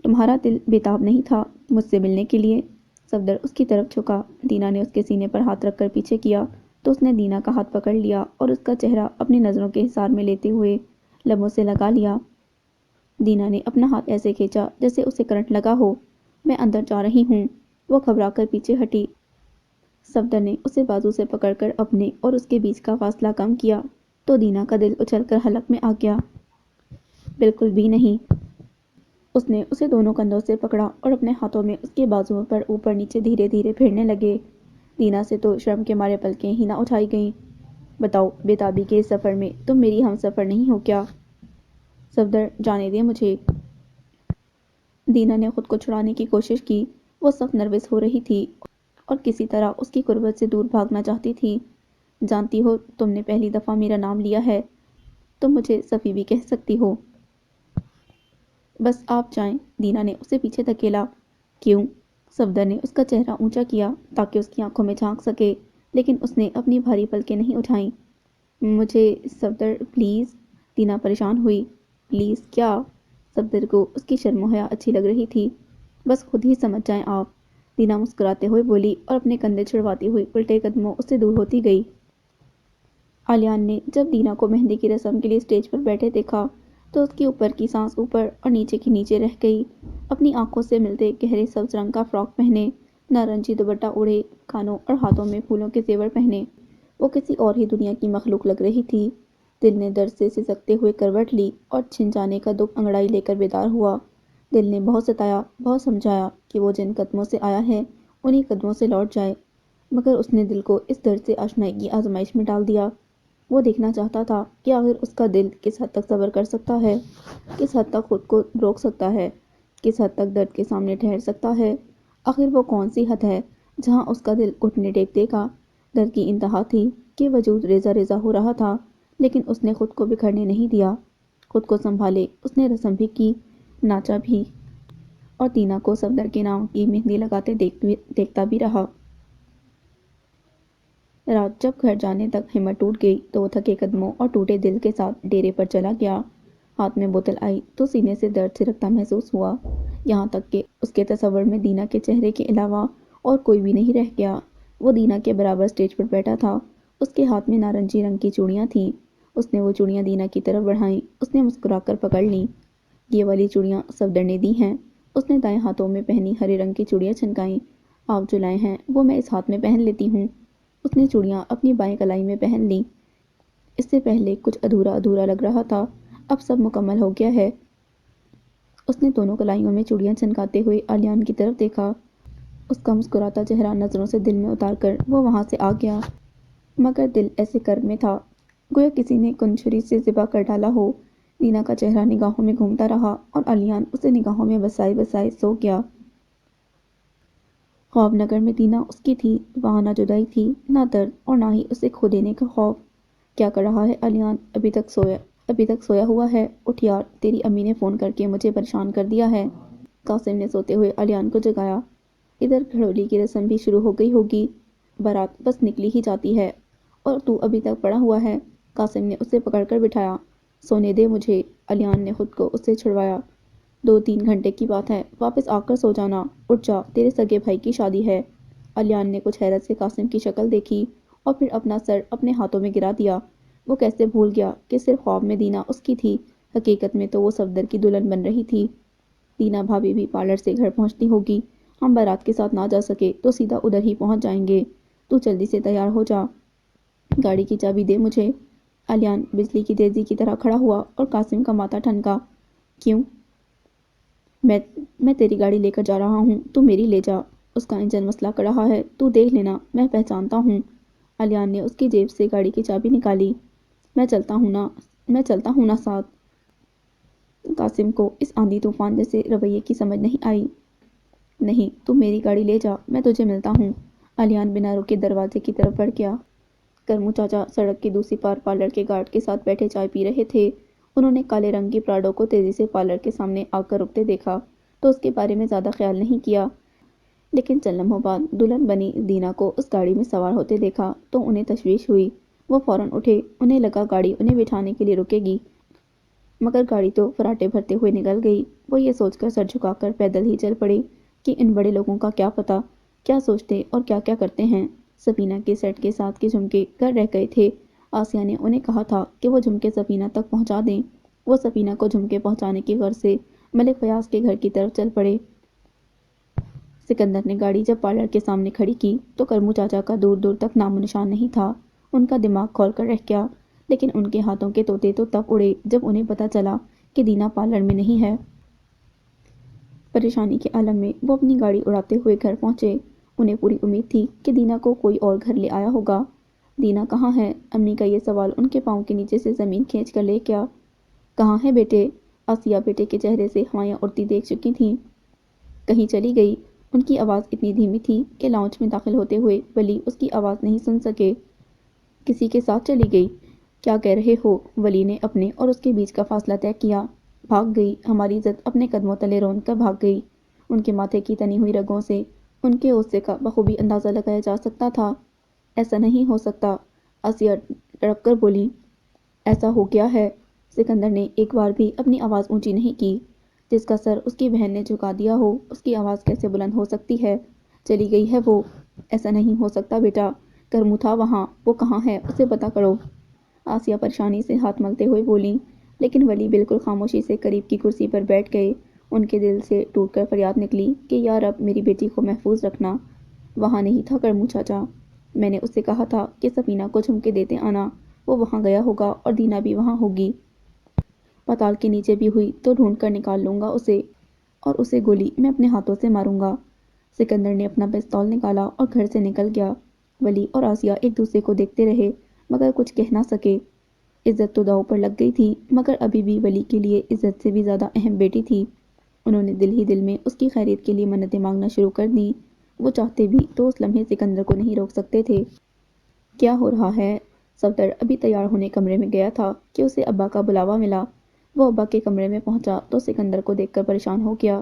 تمہارا دل بےتاب نہیں تھا مجھ سے ملنے کے لیے؟ صفدر اس کی طرف جھکا۔ دینا نے اس کے سینے پر ہاتھ رکھ کر پیچھے کیا تو اس نے دینا کا ہاتھ پکڑ لیا اور اس کا چہرہ اپنی نظروں کے حصار میں لیتے ہوئے لبوں سے لگا لیا۔ دینا نے اپنا ہاتھ ایسے کھینچا جیسے اسے کرنٹ لگا ہو۔ میں اندر جا رہی ہوں۔ وہ گھبرا کر پیچھے ہٹی۔ صفدر نے اسے بازو سے پکڑ کر اپنے اور اس کے بیچ کا فاصلہ کم کیا تو دینا کا دل اچھل کر حلق میں آ گیا۔ بالکل بھی نہیں۔ اس نے اسے دونوں کندھوں سے پکڑا اور اپنے ہاتھوں میں اس کے بازوؤں پر اوپر نیچے دھیرے دھیرے پھیرنے لگے۔ دینا سے تو شرم کے مارے پلکیں ہی نہ اٹھائی گئیں۔ بتاؤ، بےتابی کے اس سفر میں تم میری ہم سفر نہیں ہو کیا؟ صفدر، جانے دے مجھے۔ دینا نے خود کو چھڑانے کی کوشش کی۔ وہ سخت نروس ہو رہی تھی اور کسی طرح اس کی قربت سے دور بھاگنا چاہتی تھی۔ جانتی ہو، تم نے پہلی دفعہ میرا نام لیا ہے۔ تم مجھے صفی بھی کہہ سکتی ہو۔ بس آپ جائیں۔ دینا نے اسے پیچھے دھکیلا۔ کیوں؟ صفدر نے اس کا چہرہ اونچا کیا تاکہ اس کی آنکھوں میں جھانک سکے، لیکن اس نے اپنی بھاری پلکیں نہیں اٹھائیں۔ مجھے صفدر پلیز۔ دینا پریشان ہوئی۔ پلیز کیا؟ صفدر کو اس کی شرم و حیا اچھی لگ رہی تھی۔ بس خود ہی سمجھ جائیں آپ، دینا مسکراتے ہوئے بولی اور اپنے کندھے چھڑواتی ہوئی الٹے قدموں اس سے دور ہوتی گئی۔ آلیان نے جب دینا کو مہندی کی رسم کے لیے اسٹیج پر بیٹھے دیکھا تو اس کی اوپر کی سانس اوپر اور نیچے کی نیچے رہ گئی۔ اپنی آنکھوں سے ملتے گہرے سبز رنگ کا فراک پہنے، نارنجی دوپٹہ اوڑھے، کانوں اور ہاتھوں میں پھولوں کے زیور پہنے، وہ کسی اور ہی دنیا کی مخلوق لگ رہی تھی۔ دل نے درد سے سسکتے ہوئے کروٹ لی اور چھن جانے کا دکھ انگڑائی لے کر بیدار ہوا۔ دل نے بہت ستایا، بہت سمجھایا کہ وہ جن قدموں سے آیا ہے انہی قدموں سے لوٹ جائے، مگر اس نے دل کو اس درد سے آشنائی کی آزمائش میں ڈال دیا۔ وہ دیکھنا چاہتا تھا کہ آخر اس کا دل کس حد تک صبر کر سکتا ہے، کس حد تک خود کو روک سکتا ہے، کس حد تک درد کے سامنے ٹھہر سکتا ہے۔ آخر وہ کون سی حد ہے جہاں اس کا دل گھٹنے ٹیک دے گا۔ درد کی انتہا تھی کہ وجود ریزہ ریزہ ہو رہا تھا، لیکن اس نے خود کو بکھرنے نہیں دیا۔ خود کو سنبھالے اس نے رسم بھی کی، ناچا بھی، اور دینا کو صفدر کے نام کی مہندی لگاتے دیکھتا بھی رہا۔ رات جب گھر جانے تک ہمت ٹوٹ گئی تو وہ تھکے قدموں اور ٹوٹے دل کے ساتھ ڈیرے پر چلا گیا۔ ہاتھ میں بوتل آئی تو سینے سے درد سرکتا محسوس ہوا، یہاں تک کہ اس کے تصور میں دینا کے چہرے کے علاوہ اور کوئی بھی نہیں رہ گیا۔ وہ دینا کے برابر اسٹیج پر بیٹھا تھا، اس کے ہاتھ میں نارنجی رنگ کی چوڑیاں تھیں۔ اس نے وہ چوڑیاں دینا کی طرف بڑھائیں، اس نے مسکرا کر پکڑ لیں۔ یہ والی چوڑیاں صفدر نے دی ہیں۔ اس نے دائیں ہاتھوں میں پہنی ہرے رنگ کی چوڑیاں چھنکائیں۔ آپ جو لائے ہیں وہ میں اس ہاتھ میں پہن لیتی ہوں۔ اس نے چوڑیاں اپنی بائیں کلائی میں پہن لیں۔ اس سے پہلے کچھ ادھورا ادھورا لگ رہا تھا، اب سب مکمل ہو گیا ہے۔ اس نے دونوں کلائیوں میں چوڑیاں چھنکاتے ہوئے آلیان کی طرف دیکھا۔ اس کا مسکراتا چہرہ نظروں سے دل میں اتار کر وہ وہاں سے آ گیا، مگر دل ایسے کرب میں تھا گویا کسی نے کنچھری سے ذبح کر ڈالا ہو۔ دینا کا چہرہ نگاہوں میں گھومتا رہا اور آلیان اسے نگاہوں میں بسائے بسائے سو گیا۔ خواب نگر میں دینا اس کی تھی، وہاں نہ جدائی تھی، نہ درد اور نہ ہی اسے کھو دینے کا خوف۔ کیا کر رہا ہے آلیان؟ ابھی تک سویا ہوا ہے؟ اٹھ یار، تیری امی نے فون کر کے مجھے پریشان کر دیا ہے۔ قاسم نے سوتے ہوئے آلیان کو جگایا۔ ادھر گھڑولی کی رسم بھی شروع ہو گئی ہوگی، بارات بس نکلی ہی جاتی ہے اور تو ابھی تک پڑا ہوا ہے۔ قاسم نے اسے پکڑ کر بٹھایا۔ سونے دے مجھے، آلیان نے خود کو اس سے چھڑوایا۔ 2-3 گھنٹے کی بات ہے، واپس آ کر سو جانا۔ اٹھ جا، تیرے سگے بھائی کی شادی ہے۔ آلیان نے کچھ حیرت سے قاسم کی شکل دیکھی اور پھر اپنا سر اپنے ہاتھوں میں گرا دیا۔ وہ کیسے بھول گیا کہ صرف خواب میں دینا اس کی تھی، حقیقت میں تو وہ صفدر کی دلہن بن رہی تھی۔ دینا بھابھی بھی پارلر سے گھر پہنچتی ہوگی، ہم بارات کے ساتھ نہ جا سکے تو سیدھا ادھر ہی پہنچ جائیں گے۔ تو جلدی سے تیار ہو جا، گاڑی کی چابی دے مجھے۔ آلیان بجلی کی تیزی کی طرح کھڑا ہوا اور قاسم کا ماتھا ٹھنکا۔ کیوں؟ میں تیری گاڑی لے کر جا رہا ہوں، تو میری لے جا۔ اس کا انجن مسئلہ کر رہا ہے، تو دیکھ لینا، میں پہچانتا ہوں۔ آلیان نے اس کی جیب سے گاڑی کی چابی نکالی۔ میں چلتا ہوں نا ساتھ۔ قاسم کو اس آندھی طوفان جیسے رویے کی سمجھ نہیں آئی۔ نہیں، تو میری گاڑی لے جا، میں تجھے ملتا ہوں۔ آلیان بنا رکے دروازے کی طرف بڑھ گیا۔ کرمو چاچا سڑک کے دوسری پار پارلر کے گارڈ کے ساتھ بیٹھے چائے پی رہے تھے۔ انہوں نے کالے رنگ کی پراڈو کو تیزی سے پارلر کے سامنے آ کر رکتے دیکھا تو اس کے بارے میں زیادہ خیال نہیں کیا، لیکن چند لمحوں بعد دلہن بنی دینا کو اس گاڑی میں سوار ہوتے دیکھا تو انہیں تشویش ہوئی۔ وہ فوراً اٹھے، انہیں لگا گاڑی انہیں بٹھانے کے لیے رکے گی، مگر گاڑی تو فراٹے بھرتے ہوئے نکل گئی۔ وہ یہ سوچ کر سر جھکا کر پیدل ہی چل پڑے کہ ان بڑے لوگوں کا کیا پتہ کیا سوچتے اور کیا کیا کرتے ہیں۔ سفینہ کے سیٹ کے ساتھ کے جھمکے گھر رہ گئے تھے۔ آسیہ نے انہیں کہا تھا کہ وہ جھمکے سفینہ تک پہنچا دیں۔ وہ سفینہ کو جھمکے پہنچانے کی غرض سے ملک فیاض کے گھر کی طرف چل پڑے۔ سکندر نے گاڑی جب پارلر کے سامنے کھڑی کی تو کرمو چاچا کا دور دور تک نام و نشان نہیں تھا۔ ان کا دماغ کھول کر رہ گیا، لیکن ان کے ہاتھوں کے طوطے تو تب اڑے جب انہیں پتہ چلا کہ دینا پارلر میں نہیں ہے۔ پریشانی کے عالم میں وہ اپنی گاڑی اڑاتے ہوئے گھر پہنچے۔ انہیں پوری امید تھی کہ دینا کو کوئی اور گھر لے آیا ہوگا۔ دینا کہاں ہے؟ امی کا یہ سوال ان کے پاؤں کے نیچے سے زمین کھینچ کر لے گیا۔ کہاں ہے بیٹے؟ آسیہ بیٹے کے چہرے سے ہوائیں اڑتی دیکھ چکی تھیں۔ کہیں چلی گئی؟ ان کی آواز اتنی دھیمی تھی کہ لاؤنج میں داخل ہوتے ہوئے ولی اس کی آواز نہیں سن سکے۔ کسی کے ساتھ چلی گئی؟ کیا کہہ رہے ہو؟ ولی نے اپنے اور اس کے بیچ کا فاصلہ طے کیا۔ بھاگ گئی، ہماری عزت اپنے قدموں تلے رون کر بھاگ گئی۔ ان کے ماتھے کی تنی ہوئی رگوں سے ان کے غصے کا بخوبی اندازہ لگایا جا سکتا تھا۔ ایسا نہیں ہو سکتا، آسیہ تڑپ کر بولی۔ ایسا ہو گیا ہے۔ سکندر نے ایک بار بھی اپنی آواز اونچی نہیں کی۔ جس کا سر اس کی بہن نے جھکا دیا ہو، اس کی آواز کیسے بلند ہو سکتی ہے؟ چلی گئی ہے وہ۔ ایسا نہیں ہو سکتا بیٹا، کرمو تھا وہاں، وہ کہاں ہے، اسے پتہ کرو۔ آسیہ پریشانی سے ہاتھ ملتے ہوئے بولی، لیکن ولی بالکل خاموشی سے قریب کی کرسی پر بیٹھ گئے۔ ان کے دل سے ٹوٹ کر فریاد نکلی کہ یا رب میری بیٹی کو محفوظ رکھنا۔ وہاں نہیں تھا کرمو چاچا۔ میں نے اسے کہا تھا کہ سفینہ کو جھمکے دیتے آنا، وہ وہاں گیا ہوگا اور دینا بھی وہاں ہوگی۔ پتال کے نیچے بھی ہوئی تو ڈھونڈ کر نکال لوں گا اسے، اور اسے گولی میں اپنے ہاتھوں سے ماروں گا۔ سکندر نے اپنا پستول نکالا اور گھر سے نکل گیا۔ ولی اور آسیہ ایک دوسرے کو دیکھتے رہے مگر کچھ کہہ نہ سکے۔ عزت تو داؤ پر لگ گئی تھی مگر ابھی بھی ولی کے لیے عزت سے بھی زیادہ اہم بیٹی تھی۔ انہوں نے دل ہی دل میں اس کی خیریت کے لیے منتیں مانگنا شروع کر دیں۔ وہ چاہتے بھی تو اس لمحے سکندر کو نہیں روک سکتے تھے۔ کیا ہو رہا ہے؟ صفدر ابھی تیار ہونے کمرے میں گیا تھا کہ اسے ابا کا بلاوا ملا۔ وہ ابا کے کمرے میں پہنچا تو سکندر کو دیکھ کر پریشان ہو گیا۔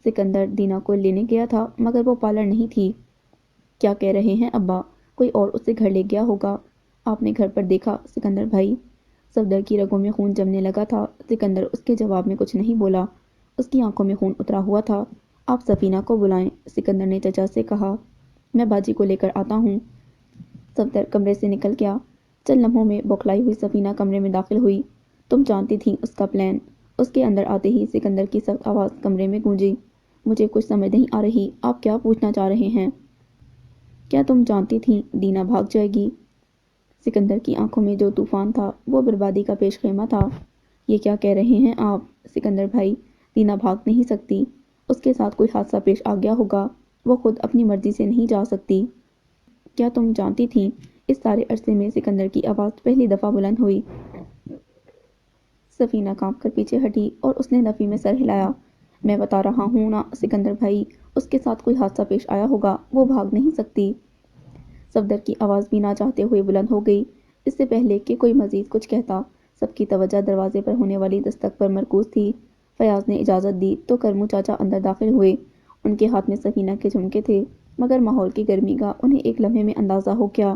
سکندر دینا کو لینے گیا تھا مگر وہ پارلر نہیں تھی۔ کیا کہہ رہے ہیں ابا؟ کوئی اور اسے گھر لے گیا ہوگا۔ آپ نے گھر پر دیکھا سکندر بھائی؟ صفدر کی رگوں میں خون جمنے لگا تھا۔ سکندر اس کے جواب میں کچھ نہیں بولا۔ اس کی آنکھوں میں خون اترا ہوا تھا۔ آپ سفینہ کو بلائیں، سکندر نے چچا سے کہا۔ میں باجی کو لے کر آتا ہوں۔ صفدر کمرے سے نکل گیا۔ چند لمحوں میں بوکھلائی ہوئی سفینہ کمرے میں داخل ہوئی۔ تم جانتی تھیں اس کا پلان؟ اس کے اندر آتے ہی سکندر کی سخت آواز کمرے میں گونجی۔ مجھے کچھ سمجھ نہیں آ رہی، آپ کیا پوچھنا چاہ رہے ہیں؟ کیا تم جانتی تھیں دینا بھاگ جائے گی؟ سکندر کی آنکھوں میں جو طوفان تھا وہ بربادی کا پیش خیمہ تھا۔ یہ کیا کہہ رہے ہیں آپ؟ سکندر بھائی، دینا بھاگ نہیں سکتی۔ اس کے ساتھ کوئی حادثہ پیش آ گیا ہوگا، وہ خود اپنی مرضی سے نہیں جا سکتی۔ کیا تم جانتی تھیں؟ اس سارے عرصے میں سکندر کی آواز پہلی دفعہ بلند ہوئی۔ سفینہ کانپ کر پیچھے ہٹی اور اس نے نفی میں سر ہلایا۔ میں بتا رہا ہوں نا سکندر بھائی، اس کے ساتھ کوئی حادثہ پیش آیا ہوگا، وہ بھاگ نہیں سکتی۔ صفدر کی آواز بھی نہ چاہتے ہوئے بلند ہو گئی۔ اس سے پہلے کہ کوئی مزید کچھ کہتا، سب کی توجہ دروازے پر ہونے والی دستک پر مرکوز تھی۔ فیاض نے اجازت دی تو کرمو چاچا اندر داخل ہوئے۔ ان کے ہاتھ میں سفینہ کے جھمکے تھے مگر ماحول کی گرمی کا انہیں ایک لمحے میں اندازہ ہو گیا۔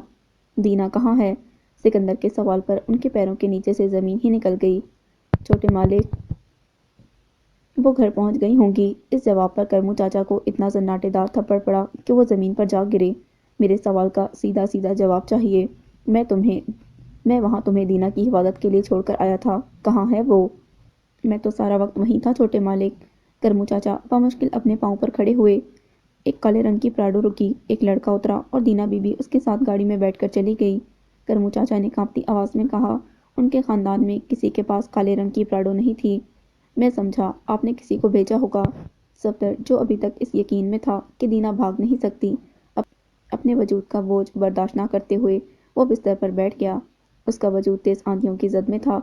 دینا کہاں ہے؟ سکندر کے سوال پر ان کے پیروں کے نیچے سے زمین ہی نکل گئی۔ چھوٹے مالک، وہ گھر پہنچ گئی ہوں گی۔ اس جواب پر کرمو چاچا کو اتنا سناٹے دار تھپڑ پڑا کہ وہ زمین پر جا گرے۔ میرے سوال کا سیدھا سیدھا جواب چاہیے۔ میں وہاں تمہیں دینا کی حفاظت کے لیے چھوڑ کر آیا تھا، کہاں ہے وہ؟ میں تو سارا وقت وہیں تھا چھوٹے مالک۔ کرمو چاچا بامشکل اپنے پاؤں پر کھڑے ہوئے۔ ایک کالے رنگ کی پراڈو رکی، ایک لڑکا اترا اور دینا بی بی اس کے ساتھ گاڑی میں بیٹھ کر چلی گئی۔ کرمو چاچا نے کانپتی آواز میں کہا، ان کے خاندان میں کسی کے پاس کالے رنگ کی پراڈو نہیں تھی۔ میں سمجھا آپ نے کسی کو بھیجا ہوگا۔ صفدر، جو ابھی تک اس یقین میں تھا کہ دینا بھاگ نہیں سکتی، اپنے وجود کا بوجھ برداشت نہ کرتے ہوئے وہ بستر پر بیٹھ گیا۔ اس کا وجود تیز آندھیوں کی زد میں تھا۔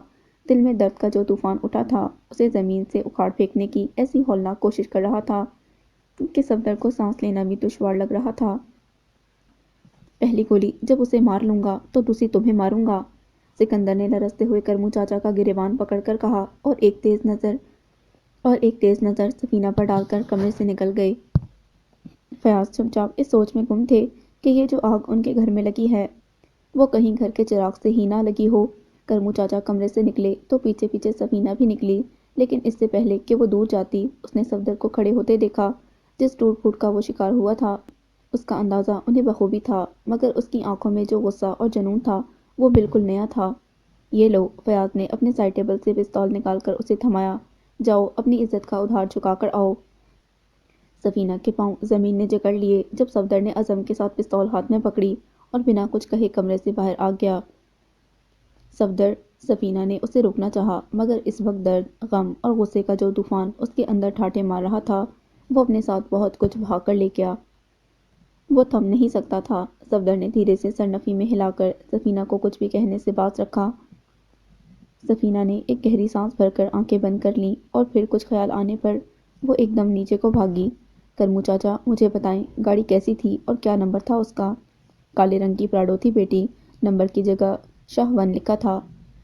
دل میں درد کا جو طوفان اٹھا تھا اسے زمین سے اکھاڑ پھینکنے کی ایسی ہولناک کوشش کر رہا تھا کہ صفدر کو سانس لینا بھی دشوار لگ رہا تھا۔ پہلی گولی جب اسے مار لوں گا تو دوسری تمہیں ماروں گا، سکندر نے لرزتے ہوئے کرمو چاچا کا گریبان پکڑ کر کہا اور ایک تیز نظر سفینہ پر ڈال کر کمرے سے نکل گئے۔ فیاض چپ چاپ اس سوچ میں گم تھے کہ یہ جو آگ ان کے گھر میں لگی ہے وہ کہیں گھر کے چراغ سے ہی نہ لگی ہو۔ کرمو چاچا کمرے سے نکلے تو پیچھے پیچھے سفینہ بھی نکلی، لیکن اس سے پہلے کہ وہ دور جاتی اس نے صفدر کو کھڑے ہوتے دیکھا۔ جس ٹوٹ پھوٹ کا وہ شکار ہوا تھا اس کا اندازہ انہیں بخوبی تھا مگر اس کی آنکھوں میں جو غصہ اور جنون تھا وہ بالکل نیا تھا۔ یہ لو، فیاض نے اپنے سائڈ ٹیبل سے پستول نکال کر اسے تھمایا، جاؤ اپنی عزت کا ادھار چکا کر آؤ۔ سفینہ کے پاؤں زمین نے جکڑ لیے جب صفدر نے عزم کے ساتھ پستول ہاتھ میں پکڑی اور بنا کچھ کہے کمرے سے باہر آ گیا۔ صفدر، سفینہ نے اسے روکنا چاہا مگر اس وقت درد، غم اور غصے کا جو طوفان اس کے اندر ٹھاٹھے مار رہا تھا وہ اپنے ساتھ بہت کچھ بہا کر لے گیا۔ وہ تھم نہیں سکتا تھا۔ صفدر نے دھیرے سے سر نفی میں ہلا کر سفینہ کو کچھ بھی کہنے سے باز رکھا۔ سفینہ نے ایک گہری سانس بھر کر آنکھیں بند کر لیں اور پھر کچھ خیال آنے پر وہ ایک دم نیچے کو بھاگی۔ کرمو چاچا مجھے بتائیں گاڑی کیسی تھی اور کیا نمبر تھا اس کا؟ کالے رنگ کی پراڈو تھی بیٹی، نمبر کی جگہ شاہ 1 لکھا تھا۔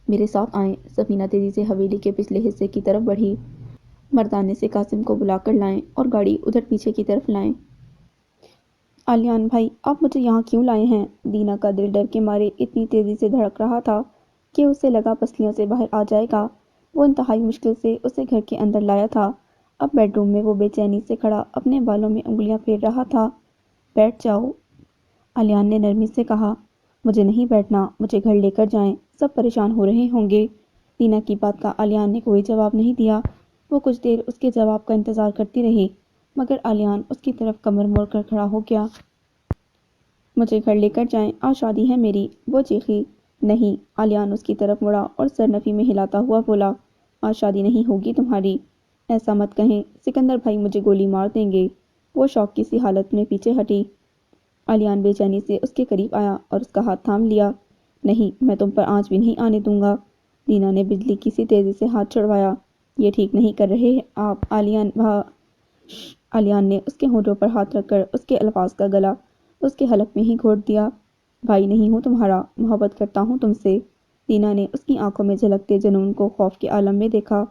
میرے ساتھ آئیں۔ سفینہ تیزی سے حویلی کے پچھلے حصے کی طرف بڑھی۔ مردانے سے قاسم کو بلا کر لائیں اور گاڑی ادھر پیچھے کی طرف لائیں۔ آلیان بھائی آپ مجھے یہاں کیوں لائے ہیں؟ دینا کا دل ڈر کے مارے اتنی تیزی سے دھڑک رہا تھا کہ اسے لگا پسلیوں سے باہر آ جائے گا۔ وہ انتہائی مشکل سے اسے گھر کے اندر لایا تھا۔ اب بیڈ روم میں وہ بے چینی سے کھڑا اپنے بالوں میں انگلیاں پھیر رہا تھا۔ بیٹھ جاؤ، آلیان نے نرمی سے کہا۔ مجھے نہیں بیٹھنا، مجھے گھر لے کر جائیں، سب پریشان ہو رہے ہوں گے۔ دینا کی بات کا آلیان نے کوئی جواب نہیں دیا۔ وہ کچھ دیر اس کے جواب کا انتظار کرتی رہی، مگر آلیان اس کی طرف کمر موڑ کر کھڑا ہو گیا۔ مجھے گھر لے کر جائیں، آج شادی ہے میری، وہ چیخی۔ نہیں، آلیان اس کی طرف مڑا اور سر نفی میں ہلاتا ہوا بولا، آج شادی نہیں ہوگی تمہاری۔ ایسا مت کہیں، سکندر بھائی مجھے گولی مار دیں گے۔ وہ شوق کی سی حالت میں پیچھے ہٹی۔ آلیان بے چینی سے اس کے قریب آیا اور اس کا ہاتھ تھام لیا۔ نہیں، میں تم پر آنچ بھی نہیں آنے دوں گا۔ دینا نے بجلی کی سی تیزی سے ہاتھ چھڑوایا۔ یہ ٹھیک نہیں کر رہے آپ آلیان نے اس کے ہونٹوں پر ہاتھ رکھ کر اس کے الفاظ کا گلا اس کے حلق میں ہی گھونٹ دیا۔ بھائی نہیں ہوں تمہارا، محبت کرتا ہوں تم سے۔ دینا نے اس کی آنکھوں میں جھلکتے جنون کو خوف کے عالم میں دیکھا۔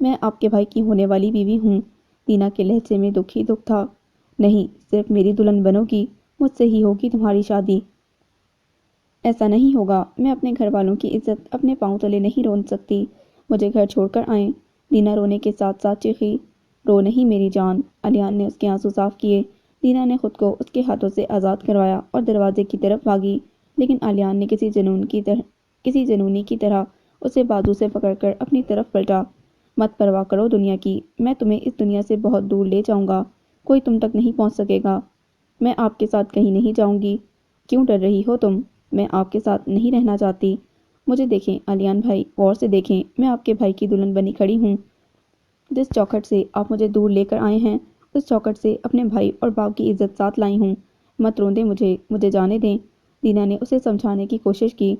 میں آپ کے بھائی کی ہونے والی بیوی ہوں۔ دینا کے لہجے میں دکھ ہی دکھ تھا۔ نہیں، صرف میری دلہن بنو گی، مجھ سے ہی ہوگی تمہاری شادی۔ ایسا نہیں ہوگا، میں اپنے گھر والوں کی عزت اپنے پاؤں تلے نہیں رون سکتی، مجھے گھر چھوڑ کر آئیں۔ دینا رونے کے ساتھ ساتھ چیخی۔ رو نہیں میری جان، آلیان نے اس کے آنسو صاف کیے۔ دینا نے خود کو اس کے ہاتھوں سے آزاد کروایا اور دروازے کی طرف بھاگی، لیکن آلیان نے کسی جنونی کی طرح اسے بازو سے پکڑ کر اپنی طرف پلٹا۔ مت پرواہ کرو دنیا کی، میں تمہیں اس دنیا سے بہت دور لے جاؤں گا، کوئی تم تک نہیں پہنچ سکے گا۔ میں آپ کے ساتھ کہیں نہیں جاؤں گی۔ کیوں ڈر رہی ہو تم؟ میں آپ کے ساتھ نہیں رہنا چاہتی۔ مجھے دیکھیں آلیان بھائی، غور سے دیکھیں، میں آپ کے بھائی کی دلہن بنی کھڑی ہوں۔ جس چوکھٹ سے آپ مجھے دور لے کر آئے ہیں، اس چوکھٹ سے اپنے بھائی اور باپ کی عزت ساتھ لائی ہوں۔ مت روندیں مجھے جانے دیں۔ دینا نے اسے سمجھانے کی کوشش کی۔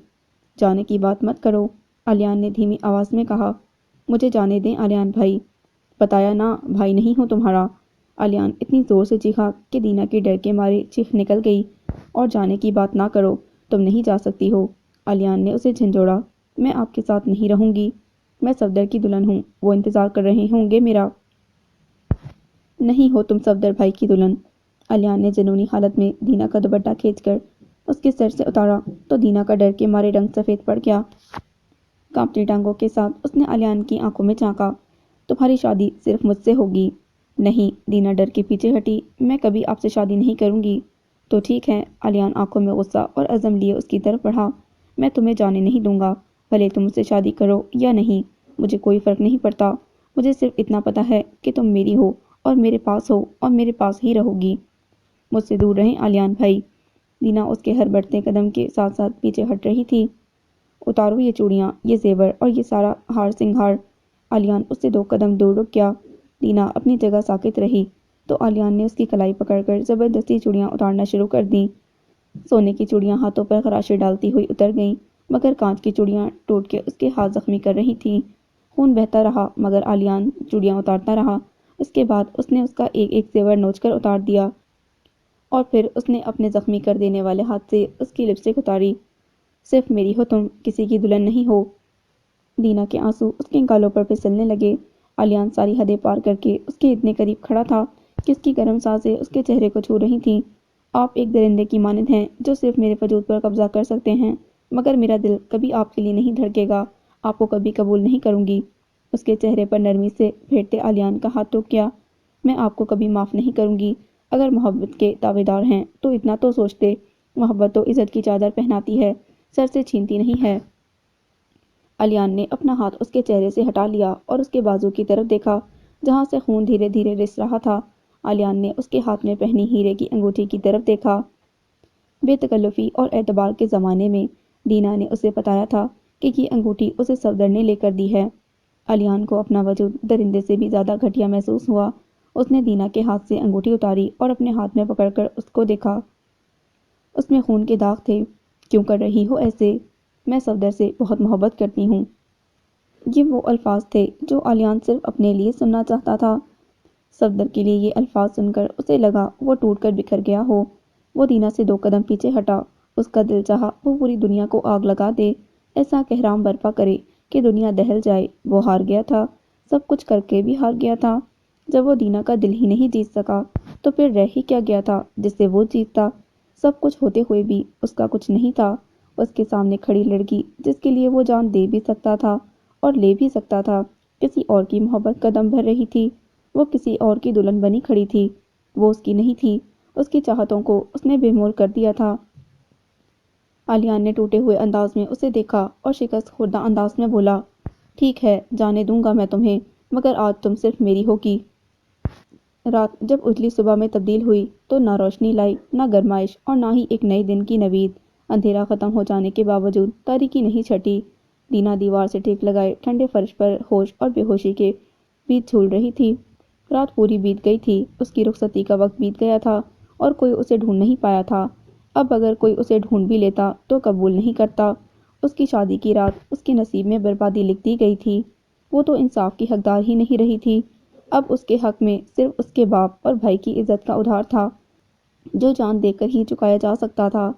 جانے کی بات مت کرو، آلیان نے دھیمی آواز میں کہا۔ مجھے جانے دیں آلیان بھائی۔ بتایا نا، بھائی نہیں ہوں تمہارا۔ آلیان اتنی زور سے چیخا کہ دینا کے ڈر کے مارے چیخ نکل گئی۔ اور جانے کی بات نہ کرو، تم نہیں جا سکتی ہو۔ آلیان نے اسے جھنجھوڑا۔ میں آپ کے ساتھ نہیں رہوں گی، میں صفدر کی دلہن ہوں، وہ انتظار کر رہے ہوں گے میرا۔ نہیں ہو تم صفدر بھائی کی دلہن۔ آلیان نے جنونی حالت میں دینا کا دوپٹہ کھینچ کر اس کے سر سے اتارا تو دینا کا ڈر کے مارے رنگ سفید پڑ گیا۔ کانپتی ٹانگوں کے ساتھ اس نے آلیان کی آنکھوں میں جھانکا۔ تمہاری شادی صرف مجھ سے ہوگی۔ نہیں، دینا ڈر کے پیچھے ہٹی، میں کبھی آپ سے شادی نہیں کروں گی۔ تو ٹھیک ہے، آلیان آنکھوں میں غصہ اور عزم لیے اس کی طرف بڑھا۔ میں تمہیں جانے نہیں دوں گا، بھلے تم مجھ سے شادی کرو یا نہیں، مجھے کوئی فرق نہیں پڑتا۔ مجھے صرف اتنا پتا ہے کہ تم میری ہو اور میرے پاس ہو اور میرے پاس ہی رہو گی۔ مجھ سے دور رہیں آلیان بھائی۔ دینا اس کے ہر بڑھتے قدم کے ساتھ ساتھ پیچھے ہٹ رہی تھی۔ اتارو یہ چوڑیاں، یہ زیور اور یہ سارا ہار سنگھار۔ آلیان اس سے 2 قدم دور رک گیا۔ دینا اپنی جگہ ساکت رہی تو آلیان نے اس کی کلائی پکڑ کر زبردستی چوڑیاں اتارنا شروع کر دیں۔ سونے کی چوڑیاں ہاتھوں پر خراشیں ڈالتی ہوئی اتر گئیں، مگر کانچ کی چوڑیاں ٹوٹ کے اس کے ہاتھ زخمی کر رہی تھیں۔ خون بہتا رہا مگر آلیان چوڑیاں اتارتا رہا۔ اس کے بعد اس نے اس کا ایک ایک زیور نوچ کر اتار دیا اور پھر اس نے اپنے زخمی کر دینے والے ہاتھ سے اس کی لپسٹک اتاری۔ صرف میری ہو تم، کسی کی دلہن نہیں ہو۔ دینا کے آنسو اس کے گالوں پر پھسلنے لگے۔ آلیان ساری حدیں پار کر کے اس کے اتنے قریب کھڑا تھا کہ اس کی گرم سانسیں اس کے چہرے کو چھو رہی تھیں۔ آپ ایک درندے کی مانند ہیں جو صرف میرے وجود پر قبضہ کر سکتے ہیں، مگر میرا دل کبھی آپ کے لیے نہیں دھڑکے گا، آپ کو کبھی قبول نہیں کروں گی۔ اس کے چہرے پر نرمی سے پھیرتے آلیان کا ہاتھ رک گیا۔ میں آپ کو کبھی معاف نہیں کروں گی۔ اگر محبت کے دعوے دار ہیں تو اتنا تو سوچتے، محبت تو عزت کی چادر پہناتی ہے، سر سے چھینتی نہیں ہے۔ آلیان نے اپنا ہاتھ اس کے چہرے سے ہٹا لیا اور اس کے بازو کی طرف دیکھا جہاں سے خون دھیرے دھیرے رس رہا تھا۔ آلیان نے اس کے ہاتھ میں پہنی ہیرے کی انگوٹھی کی طرف دیکھا۔ بے تکلفی اور اعتبار کے زمانے میں دینا نے اسے بتایا تھا کہ یہ انگوٹھی اسے صفدر نے لے کر دی ہے۔ آلیان کو اپنا وجود درندے سے بھی زیادہ گھٹیا محسوس ہوا۔ اس نے دینا کے ہاتھ سے انگوٹھی اتاری اور اپنے ہاتھ میں پکڑ کر اس کو دیکھا۔ اس میں خون کے داغ تھے۔ کیوں کر رہی ہو ایسے؟ میں صفدر سے بہت محبت کرتی ہوں۔ یہ وہ الفاظ تھے جو آلیان صرف اپنے لیے سننا چاہتا تھا۔ صفدر کے لیے یہ الفاظ سن کر اسے لگا وہ ٹوٹ کر بکھر گیا ہو۔ وہ دینا سے 2 قدم پیچھے ہٹا۔ اس کا دل چاہا وہ پوری دنیا کو آگ لگا دے، ایسا کہرام برپا کرے کہ دنیا دہل جائے۔ وہ ہار گیا تھا، سب کچھ کر کے بھی ہار گیا تھا۔ جب وہ دینا کا دل ہی نہیں جیت سکا تو پھر رہ ہی کیا گیا تھا جس سے وہ جیتتا؟ سب کچھ ہوتے ہوئے بھی اس کا کچھ نہیں تھا۔ اس کے سامنے کھڑی لڑکی جس کے لیے وہ جان دے بھی سکتا تھا اور لے بھی سکتا تھا، کسی اور کی محبت قدم بھر رہی تھی۔ وہ کسی اور کی دلہن بنی کھڑی تھی، وہ اس کی نہیں تھی۔ اس کی چاہتوں کو اس نے بے مول کر دیا تھا۔ علیان نے ٹوٹے ہوئے انداز میں اسے دیکھا اور شکست خوردہ انداز میں بولا، ٹھیک ہے، جانے دوں گا میں تمہیں، مگر آج تم صرف میری ہوگی۔ رات جب اجلی صبح میں تبدیل ہوئی تو نہ روشنی لائی، نہ گرمائش، اور نہ ہی ایک نئے دن کی نوید۔ اندھیرا ختم ہو جانے کے باوجود تاریکی نہیں چھٹی۔ دینا دیوار سے ٹیک لگائے ٹھنڈے فرش پر ہوش اور بے ہوشی کے بیچ جھول رہی تھی۔ رات پوری بیت گئی تھی، اس کی رخصتی کا وقت بیت گیا تھا اور کوئی اسے ڈھونڈ نہیں پایا تھا۔ اب اگر کوئی اسے ڈھونڈ بھی لیتا تو قبول نہیں کرتا۔ اس کی شادی کی رات اس کے نصیب میں بربادی لکھ دی گئی تھی۔ وہ تو انصاف کی حقدار ہی نہیں رہی تھی۔ اب اس کے حق میں صرف اس کے باپ اور بھائی کی عزت کا ادھار تھا، جو جان دے کر ہی چکایا جا سکتا تھا۔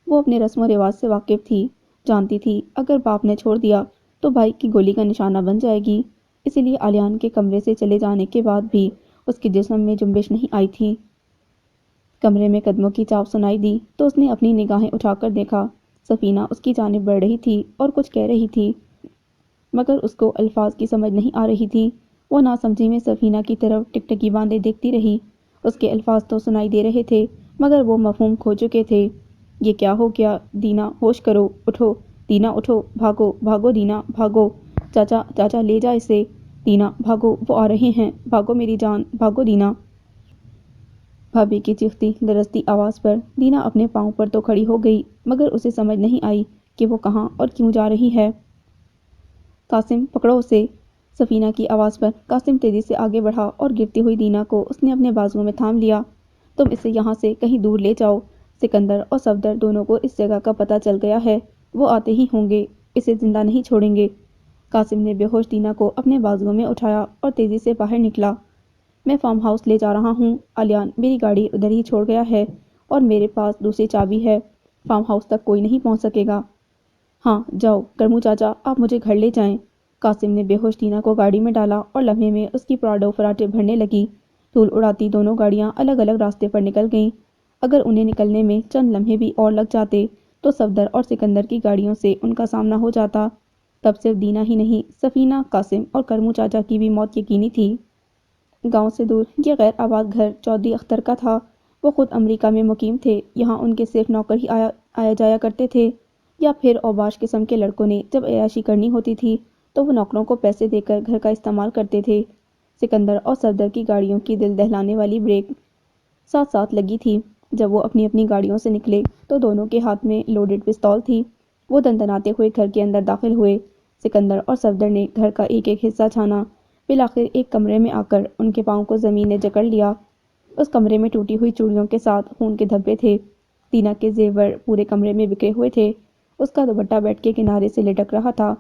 وہ اپنے رسم و رواج سے واقف تھی، جانتی تھی اگر باپ نے چھوڑ دیا تو بھائی کی گولی کا نشانہ بن جائے گی۔ اسی لیے علیان کے کمرے سے چلے جانے کے بعد بھی اس کے جسم میں جنبش نہیں آئی تھی۔ کمرے میں قدموں کی چاپ سنائی دی تو اس نے اپنی نگاہیں اٹھا کر دیکھا۔ سفینہ اس کی جانب بڑھ رہی تھی اور کچھ کہہ رہی تھی، مگر اس کو الفاظ کی سمجھ نہیں آ رہی تھی۔ وہ ناسمجھی میں سفینہ کی طرف ٹکٹکی باندھے دیکھتی رہی۔ اس کے الفاظ تو سنائی دے رہے تھے مگر وہ مفہوم کھو چکے تھے۔ یہ کیا ہو گیا؟ دینا، ہوش کرو، اٹھو، دینا اٹھو، بھاگو، بھاگو دینا، بھاگو، چاچا، چاچا لے جا اسے، دینا بھاگو، وہ آ رہے ہیں، بھاگو میری جان، بھاگو دینا۔ بھابھی کی چیختی لرزتی آواز پر دینا اپنے پاؤں پر تو کھڑی ہو گئی مگر اسے سمجھ نہیں آئی کہ وہ کہاں اور کیوں جا رہی ہے۔ قاسم، پکڑو اسے۔ سفینہ کی آواز پر قاسم تیزی سے آگے بڑھا اور گرتی ہوئی دینا کو اس نے اپنے بازوؤں میں تھام لیا۔ تم اسے یہاں سے کہیں دور لے جاؤ۔ سکندر اور صفدر دونوں کو اس جگہ کا پتہ چل گیا ہے، وہ آتے ہی ہوں گے، اسے زندہ نہیں چھوڑیں گے۔ قاسم نے بے ہوش دینا کو اپنے بازوؤں میں اٹھایا اور تیزی سے باہر نکلا۔ میں فارم ہاؤس لے جا رہا ہوں، علیان میری گاڑی ادھر ہی چھوڑ گیا ہے اور میرے پاس دوسری چابی ہے، فارم ہاؤس تک کوئی نہیں پہنچ سکے گا۔ ہاں جاؤ کرمو چاچا، آپ مجھے گھر لے جائیں۔ قاسم نے بے ہوش دینا کو گاڑی میں ڈالا اور لمحے میں اس کی پراڈو فراٹے بھرنے لگی۔ دھول اڑاتی دونوں گاڑیاں الگ الگ راستے پر نکل گئیں۔ اگر انہیں نکلنے میں چند لمحے بھی اور لگ جاتے تو صفدر اور سکندر کی گاڑیوں سے ان کا سامنا ہو جاتا۔ تب صرف دینا ہی نہیں، سفینہ، قاسم اور کرمو چاچا کی بھی موت یقینی تھی۔ گاؤں سے دور یہ غیر آباد گھر چودھری اختر کا تھا۔ وہ خود امریکہ میں مقیم تھے، یہاں ان کے صرف نوکر ہی آیا جایا کرتے تھے، یا پھر اوباش قسم کے لڑکوں نے جب عیاشی کرنی ہوتی تھی تو وہ نوکروں کو پیسے دے کر گھر کا استعمال کرتے تھے۔ سکندر اور صفدر کی گاڑیوں کی دل دہلانے والی بریک ساتھ ساتھ لگی تھی۔ جب وہ اپنی اپنی گاڑیوں سے نکلے تو دونوں کے ہاتھ میں لوڈڈ پستول تھی۔ وہ دندناتے ہوئے گھر کے اندر داخل ہوئے۔ سکندر اور صفدر نے گھر کا ایک ایک حصہ چھانا، بالآخر ایک کمرے میں آ کر ان کے پاؤں کو زمین نے جکڑ لیا۔ اس کمرے میں ٹوٹی ہوئی چوڑیوں کے ساتھ خون کے دھبے تھے۔ دینا کے زیور پورے کمرے میں بکھرے ہوئے تھے۔ اس کا دوپٹہ بیڈ کے کنارے سے لٹک رہا تھا۔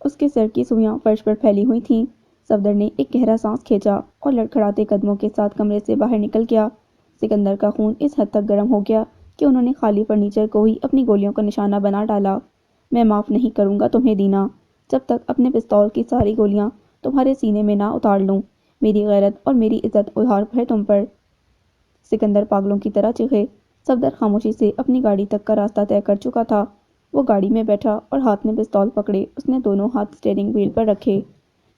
اس کے سر کی سوئیاں فرش پر پھیلی ہوئی تھیں۔ صفدر نے ایک گہرا سانس کھینچا اور لڑکھڑاتے قدموں کے ساتھ کمرے سے باہر نکل گیا۔ سکندر کا خون اس حد تک گرم ہو گیا کہ انہوں نے خالی فرنیچر کو ہی اپنی گولیوں کا نشانہ بنا ڈالا۔ میں معاف نہیں کروں گا تمہیں دینا، جب تک اپنے پستول کی ساری گولیاں تمہارے سینے میں نہ اتار لوں۔ میری غیرت اور میری عزت ادھار ہے تم پر۔ سکندر پاگلوں کی طرح چیخے۔ صفدر خاموشی سے اپنی گاڑی تک کا راستہ طے کر چکا تھا۔ وہ گاڑی میں بیٹھا اور ہاتھ میں پستول پکڑے اس نے دونوں ہاتھ اسٹیئرنگ وہیل پر رکھے۔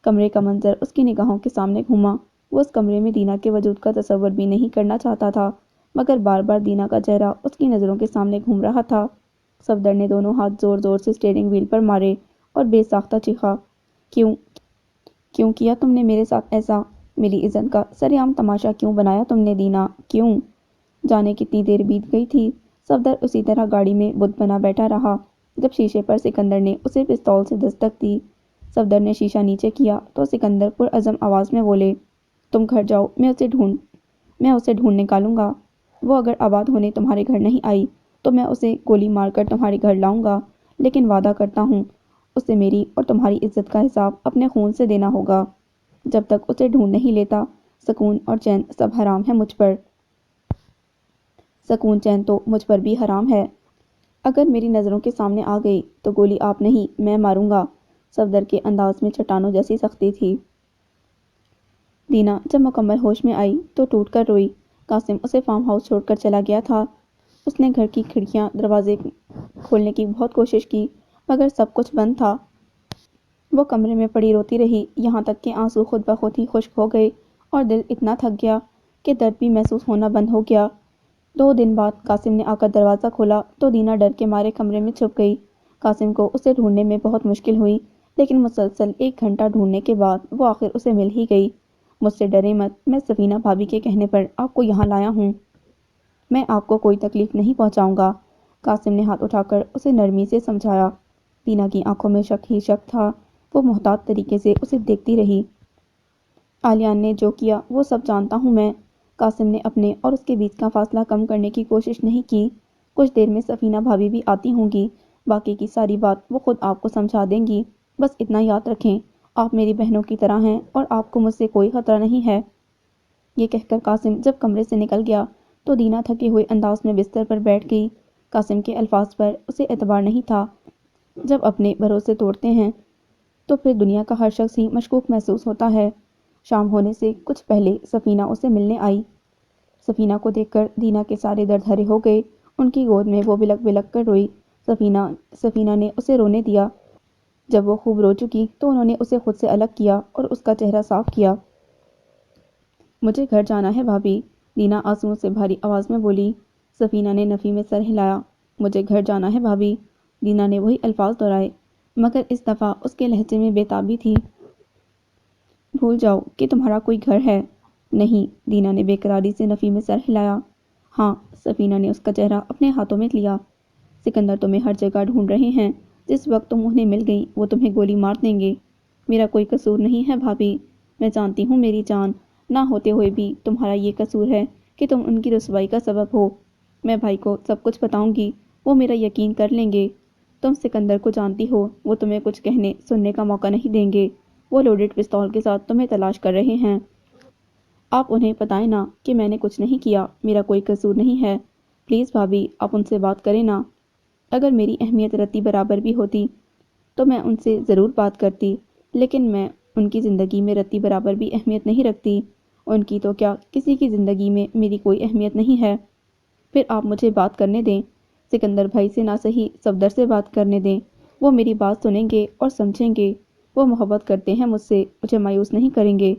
کمرے کا منظر اس کی نگاہوں کے سامنے گھوما۔ وہ اس کمرے میں دینا کے وجود کا تصور بھی نہیں کرنا چاہتا تھا، مگر بار بار دینا کا چہرہ اس کی نظروں کے سامنے گھوم رہا تھا۔ صفدر نے دونوں ہاتھ زور زور سے اسٹیئرنگ وہیل پر مارے اور بے ساختہ چیخا، کیوں کیا تم نے میرے ساتھ ایسا؟ میری عزت کا سر عام تماشا کیوں بنایا تم نے دینا، کیوں؟ جانے کتنی دیر بیت گئی تھی۔ صفدر اسی طرح گاڑی میں بت بنا بیٹھا رہا۔ جب شیشے پر سکندر نے اسے پستول سے دستک دی، صفدر نے شیشہ نیچے کیا تو سکندر پرعزم آواز میں بولے، تم گھر جاؤ، میں اسے ڈھونڈ نکالوں گا۔ وہ اگر آباد ہونے تمہارے گھر نہیں آئی تو میں اسے گولی مار کر تمہارے گھر لاؤں گا، لیکن وعدہ کرتا ہوں اسے میری اور تمہاری عزت کا حساب اپنے خون سے دینا ہوگا۔ جب تک اسے ڈھونڈ نہیں لیتا سکون اور چین سب حرام ہے مجھ پر۔ سکون چین تو مجھ پر بھی حرام ہے۔ اگر میری نظروں کے سامنے آ گئی تو گولی آپ نہیں میں ماروں گا۔ صفدر کے انداز میں چٹانوں جیسی سختی تھی۔ دینا جب مکمل ہوش میں آئی تو ٹوٹ کر روئی۔ قاسم اسے فارم ہاؤس چھوڑ کر چلا گیا تھا۔ اس نے گھر کی کھڑکیاں دروازے کھولنے کی بہت کوشش کی مگر سب کچھ بند تھا۔ وہ کمرے میں پڑی روتی رہی یہاں تک کہ آنسو خود بخود ہی خشک ہو گئے اور دل اتنا تھک گیا کہ درد بھی محسوس ہونا بند ہو گیا۔ 2 دن بعد قاسم نے آ کر دروازہ کھولا تو دینا ڈر کے مارے کمرے میں چھپ گئی۔ قاسم کو اسے ڈھونڈنے میں بہت مشکل ہوئی لیکن مسلسل 1 گھنٹہ ڈھونڈنے کے بعد وہ آخر اسے مل ہی گئی۔ مجھ سے ڈرے مت، میں سفینہ بھابی کے کہنے پر آپ کو یہاں لایا ہوں۔ میں آپ کو کوئی تکلیف نہیں پہنچاؤں گا۔ قاسم نے ہاتھ اٹھا کر اسے نرمی سے سمجھایا۔ دینا کی آنکھوں میں شک ہی شک تھا۔ وہ محتاط طریقے سے اسے دیکھتی رہی۔ آلیان نے جو کیا وہ سب جانتا ہوں میں۔ قاسم نے اپنے اور اس کے بیچ کا فاصلہ کم کرنے کی کوشش نہیں کی۔ کچھ دیر میں سفینہ بھابی بھی آتی ہوں گی، باقی کی ساری بات وہ خود آپ کو سمجھا دیں گی۔ بس اتنا یاد رکھیں، آپ میری بہنوں کی طرح ہیں اور آپ کو مجھ سے کوئی خطرہ نہیں ہے۔ یہ کہہ کر قاسم جب کمرے سے نکل گیا تو دینا تھکے ہوئے انداز میں بستر پر بیٹھ گئی۔ قاسم کے الفاظ پر اسے اعتبار نہیں تھا۔ جب اپنے بھروسے توڑتے ہیں تو پھر دنیا کا ہر شخص ہی مشکوک محسوس ہوتا ہے۔ شام ہونے سے کچھ پہلے سفینہ اسے ملنے آئی۔ سفینہ کو دیکھ کر دینا کے سارے درد ہرے ہو گئے۔ ان کی گود میں وہ بلک بلک کر روئی۔ سفینہ نے اسے رونے دیا۔ جب وہ خوب رو چکی تو انہوں نے اسے خود سے الگ کیا اور اس کا چہرہ صاف کیا۔ مجھے گھر جانا ہے بھابی، دینا آنسوؤں سے بھاری آواز میں بولی۔ سفینہ نے نفی میں سر ہلایا۔ مجھے گھر جانا ہے بھابی، دینا نے وہی الفاظ دہرائے مگر اس دفعہ اس کے لہجے میں بے تابی تھی۔ بھول جاؤ کہ تمہارا کوئی گھر ہے۔ نہیں، دینا نے بے قراری سے نفی میں سر ہلایا۔ ہاں، سفینہ نے اس کا چہرہ اپنے ہاتھوں میں لیا۔ سکندر تمہیں ہر جگہ ڈھونڈ رہے ہیں، جس وقت تم انہیں مل گئی وہ تمہیں گولی مار دیں گے۔ میرا کوئی قصور نہیں ہے بھابی، میں جانتی ہوں میری جان، نہ ہوتے ہوئے بھی تمہارا یہ قصور ہے کہ تم ان کی رسوائی کا سبب ہو۔ میں بھائی کو سب کچھ بتاؤں گی، وہ میرا یقین کر لیں گے۔ تم سکندر کو جانتی ہو، وہ تمہیں کچھ کہنے سننے کا موقع نہیں دیں گے۔ وہ لوڈڈ پستول کے ساتھ تمہیں تلاش کر رہے ہیں۔ آپ انہیں بتائیں نا کہ میں نے کچھ نہیں کیا، میرا کوئی قصور نہیں ہے۔ پلیز بھابی، آپ ان سے بات کریں نا۔ اگر میری اہمیت رتی برابر بھی ہوتی تو میں ان سے ضرور بات کرتی، لیکن میں ان کی زندگی میں رتی برابر بھی اہمیت نہیں رکھتی۔ ان کی تو کیا کسی کی زندگی میں میری کوئی اہمیت نہیں ہے۔ پھر آپ مجھے بات کرنے دیں، سکندر بھائی سے نہ صحیح صفدر سے بات کرنے دیں۔ وہ میری بات سنیں گے اور سمجھیں گے۔ وہ محبت کرتے ہیں مجھ سے، مجھے مایوس نہیں کریں گے۔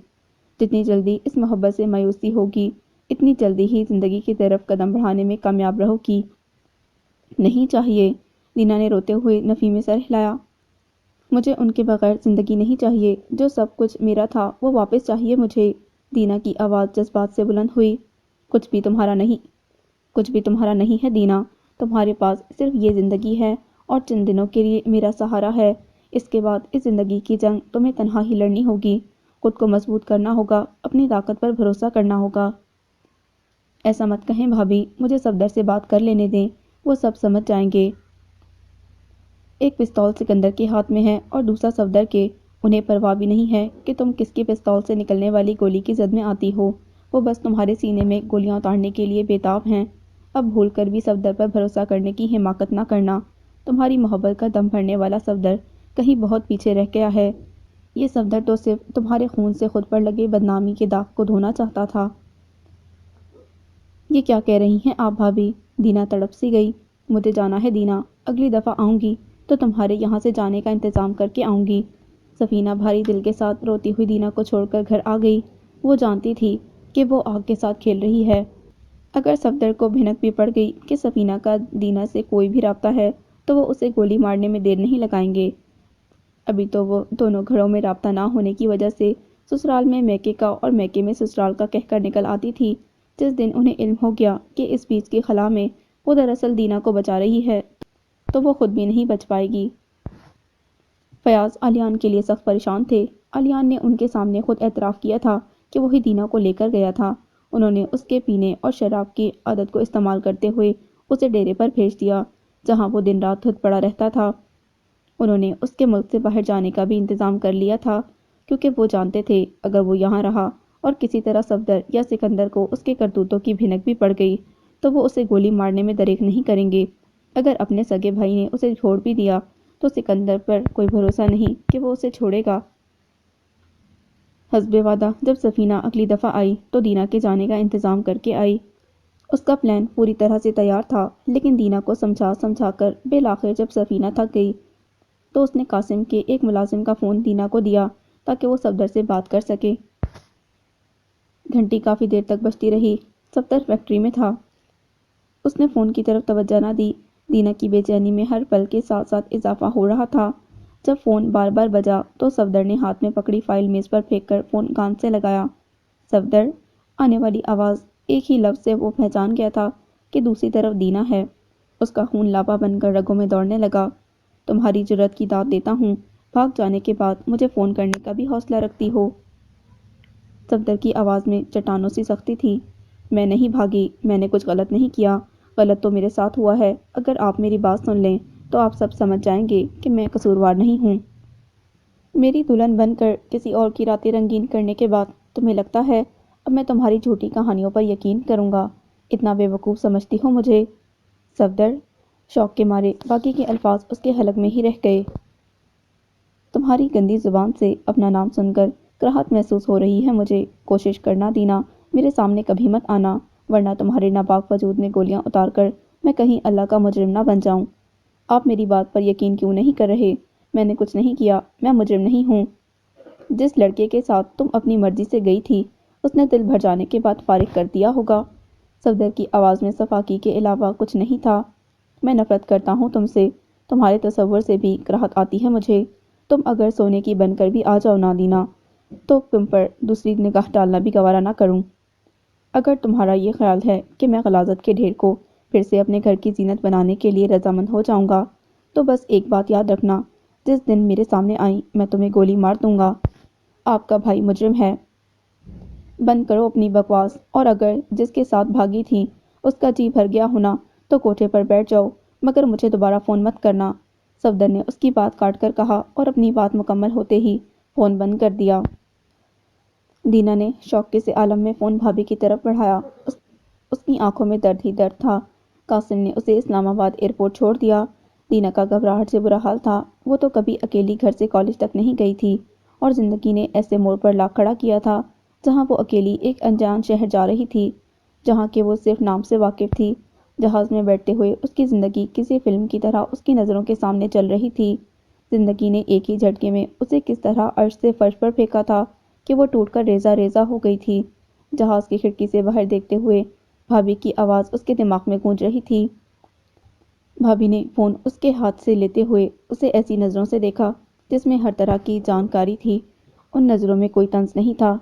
جتنی جلدی اس محبت سے مایوسی ہوگی اتنی جلدی ہی زندگی کی طرف قدم بڑھانے میں کامیاب رہو گی۔ نہیں چاہیے، دینا نے روتے ہوئے نفی میں سر ہلایا۔ مجھے ان کے بغیر زندگی نہیں چاہیے، جو سب کچھ میرا تھا وہ واپس چاہیے مجھے۔ دینا کی آواز جذبات سے بلند ہوئی۔ کچھ بھی تمہارا نہیں ہے دینا، تمہارے پاس صرف یہ زندگی ہے اور چند دنوں کے لیے میرا سہارا ہے۔ اس کے بعد اس زندگی کی جنگ تمہیں تنہا ہی لڑنی ہوگی۔ خود کو مضبوط کرنا ہوگا، اپنی طاقت پر بھروسہ کرنا ہوگا۔ ایسا مت کہیں بھابی، مجھے صفدر سے بات کر لینے دیں، وہ سب سمجھ جائیں گے۔ ایک پستول سکندر کے ہاتھ میں ہے اور دوسرا صفدر کے۔ انہیں پرواہ بھی نہیں ہے کہ تم کس کی پستول سے نکلنے والی گولی کی زد میں آتی ہو۔ وہ بس تمہارے سینے میں گولیاں اتارنے کے لیے بے تاب ہیں۔ اب بھول کر بھی صفدر پر بھروسہ کرنے کی حماقت نہ کرنا۔ تمہاری محبت کا دم بھرنے والا صفدر کہیں بہت پیچھے رہ گیا ہے۔ یہ صفدر تو صرف تمہارے خون سے خود پر لگے بدنامی کے داغ کو دھونا چاہتا تھا۔ یہ کیا کہہ رہی ہیں آپ بھابی؟ دینا تڑپ سی گئی۔ مجھے جانا ہے دینا، اگلی دفعہ آؤں گی تو تمہارے یہاں سے جانے کا انتظام کر کے آؤں گی۔ سفینہ بھاری دل کے ساتھ روتی ہوئی دینا کو چھوڑ کر گھر آ گئی۔ وہ جانتی تھی کہ وہ آگ کے ساتھ کھیل رہی ہے۔ اگر صفدر کو بھنک بھی پڑ گئی کہ سفینہ کا دینا سے کوئی بھی رابطہ ہے تو وہ اسے گولی مارنے میں دیر نہیں لگائیں گے۔ ابھی تو وہ دونوں گھروں میں رابطہ نہ ہونے کی وجہ سے سسرال میں میکے کا اور میکے میں سسرال کا کہہ کر نکل آتی تھی۔ جس دن انہیں علم ہو گیا کہ اس بیچ کی خلا میں وہ دراصل دینا کو بچا رہی ہے تو وہ خود بھی نہیں بچ پائے گی۔ فیاض آلیان کے لیے سخت پریشان تھے۔ آلیان نے ان کے سامنے خود اعتراف کیا تھا کہ وہی دینا کو لے کر گیا تھا۔ انہوں نے اس کے پینے اور شراب کی عادت کو استعمال کرتے ہوئے اسے ڈیرے پر بھیج دیا جہاں وہ دن رات دھت پڑا رہتا تھا۔ انہوں نے اس کے ملک سے باہر جانے کا بھی انتظام کر لیا تھا کیونکہ وہ جانتے تھے اگر وہ یہاں رہا اور کسی طرح صفدر یا سکندر کو اس کے کرتوتوں کی بھنک بھی پڑ گئی تو وہ اسے گولی مارنے میں دریغ نہیں کریں گے۔ اگر اپنے سگے بھائی نے اسے چھوڑ بھی دیا تو سکندر پر کوئی بھروسہ نہیں کہ وہ اسے چھوڑے گا۔ حسب وعدہ جب سفینہ اگلی دفعہ آئی تو دینا کے جانے کا انتظام کر کے آئی۔ اس کا پلان پوری طرح سے تیار تھا، لیکن دینا کو سمجھا کر بالآخر جب سفینہ تھک گئی تو اس نے قاسم کے ایک ملازم کا فون دینا کو دیا تاکہ وہ صفدر سے بات کر سکے۔ گھنٹی کافی دیر تک بجتی رہی۔ صفدر فیکٹری میں تھا۔ اس نے فون کی طرف توجہ نہ دی۔ دینا کی بے چینی میں ہر پل کے ساتھ ساتھ اضافہ ہو رہا تھا۔ جب فون بار بار بجا تو صفدر نے ہاتھ میں پکڑی فائل میز پر پھینک کر فون کان سے لگایا۔ صفدر، آنے والی آواز ایک ہی لفظ سے وہ پہچان گیا تھا کہ دوسری طرف دینا ہے۔ اس کا خون لاوا بن کر رگوں میں دوڑنے لگا۔ تمہاری جرات کی داد دیتا ہوں، بھاگ جانے کے بعد مجھے فون کرنے کا بھی حوصلہ رکھتی ہو۔ صفدر کی آواز میں چٹانوں سی سختی تھی۔ میں نہیں بھاگی، میں نے کچھ غلط نہیں کیا۔ غلط تو میرے ساتھ ہوا ہے۔ اگر آپ میری بات سن لیں تو آپ سب سمجھ جائیں گے کہ میں قصوروار نہیں ہوں۔ میری دلہن بن کر کسی اور کی راتیں رنگین کرنے کے بعد تمہیں لگتا ہے اب میں تمہاری جھوٹی کہانیوں پر یقین کروں گا؟ اتنا بے وقوف سمجھتی ہو مجھے؟ صفدر، شوق کے مارے باقی کے الفاظ اس کے حلق میں ہی رہ گئے۔ تمہاری گندی زبان سے اپنا نام سن کر کراہت محسوس ہو رہی ہے مجھے۔ کوشش کرنا دینا، میرے سامنے کبھی مت آنا، ورنہ تمہارے ناپاک وجود میں گولیاں اتار کر میں کہیں اللہ کا مجرم نہ بن جاؤں۔ آپ میری بات پر یقین کیوں نہیں کر رہے؟ میں نے کچھ نہیں کیا، میں مجرم نہیں ہوں۔ جس لڑکے کے ساتھ تم اپنی مرضی سے گئی تھی اس نے دل بھر جانے کے بعد فارغ کر دیا ہوگا۔ صفدر کی آواز میں صفاقی کے علاوہ کچھ نہیں تھا۔ میں نفرت کرتا ہوں تم سے، تمہارے تصور سے بھی کراہت آتی ہے مجھے۔ تم اگر سونے کی بن کر بھی آ جاؤ نا دینا، تو تم پر دوسری نگاہ ڈالنا بھی گوارا نہ کروں۔ اگر تمہارا یہ خیال ہے کہ میں غلاظت کے ڈھیر کو پھر سے اپنے گھر کی زینت بنانے کے لیے رضامند ہو جاؤں گا تو بس ایک بات یاد رکھنا، جس دن میرے سامنے آئیں میں تمہیں گولی مار دوں گا۔ آپ کا بھائی مجرم ہے۔ بند کرو اپنی بکواس، اور اگر جس کے ساتھ بھاگی تھی اس کا جی بھر گیا ہونا تو کوٹھے پر بیٹھ جاؤ، مگر مجھے دوبارہ فون مت کرنا۔ صفدر نے اس کی بات کاٹ کر کہا اور اپنی بات مکمل ہوتے ہی فون بند کر دیا۔ دینا نے شوق سے عالم میں فون بھابھی کی طرف بڑھایا۔ اس کی آنکھوں میں درد ہی درد تھا۔ قاسم نے اسے اسلام آباد ایئرپورٹ چھوڑ دیا۔ دینا کا گھبراہٹ سے برا حال تھا۔ وہ تو کبھی اکیلی گھر سے کالج تک نہیں گئی تھی، اور زندگی نے ایسے موڑ پر لا کھڑا کیا تھا جہاں وہ اکیلی ایک انجان شہر جا رہی تھی، جہاں کہ وہ صرف نام سے واقف تھی۔ جہاز میں بیٹھتے ہوئے اس کی زندگی کسی فلم کی طرح اس کی نظروں کے سامنے چل رہی تھی۔ زندگی نے ایک ہی جھٹکے میں اسے کس طرح عرش سے فرش پر پھینکا تھا کہ وہ ٹوٹ کر ریزہ ریزہ ہو گئی تھی۔ جہاز کی کھڑکی سے باہر دیکھتے ہوئے بھابھی کی آواز اس کے دماغ میں گونج رہی تھی۔ بھابھی نے فون اس کے ہاتھ سے لیتے ہوئے اسے ایسی نظروں سے دیکھا جس میں ہر طرح کی جانکاری تھی۔ ان نظروں میں کوئی طنز نہیں تھا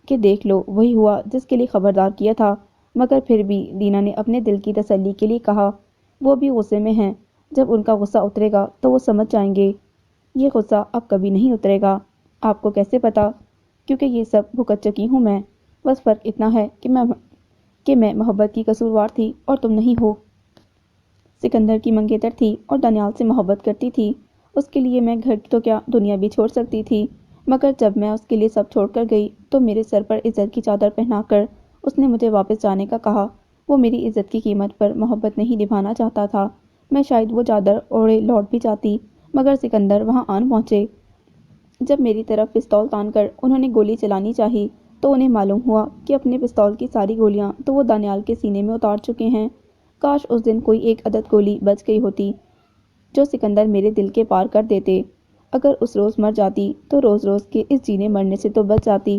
کہ دیکھ لو وہی ہوا جس کے لیے خبردار کیا تھا، مگر پھر بھی دینا نے اپنے دل کی تسلی کے لیے کہا، وہ بھی غصے میں ہیں، جب ان کا غصہ اترے گا تو وہ سمجھ جائیں گے۔ یہ غصہ اب کبھی نہیں اترے گا۔ آپ کو کیسے پتا؟ کیونکہ یہ سب بھگت چکی ہوں میں۔ بس فرق اتنا ہے کہ میں محبت کی قصوروار تھی اور تم نہیں ہو۔ سکندر کی منگیتر تھی اور دانیال سے محبت کرتی تھی۔ اس کے لیے میں گھر تو کیا دنیا بھی چھوڑ سکتی تھی، مگر جب میں اس کے لیے سب چھوڑ کر گئی تو میرے سر پر عزت کی چادر پہنا کر اس نے مجھے واپس جانے کا کہا۔ وہ میری عزت کی قیمت پر محبت نہیں نبھانا چاہتا تھا۔ میں شاید وہ چادر اوڑھے لوٹ بھی جاتی، مگر سکندر وہاں آن پہنچے۔ جب میری طرف پستول تان کر انہوں نے گولی چلانی چاہی تو انہیں معلوم ہوا کہ اپنے پستول کی ساری گولیاں تو وہ دانیال کے سینے میں اتار چکے ہیں۔ کاش اس دن کوئی ایک عدد گولی بچ گئی ہوتی جو سکندر میرے دل کے پار کر دیتے۔ اگر اس روز مر جاتی تو روز روز کے اس جینے مرنے سے تو بچ جاتی۔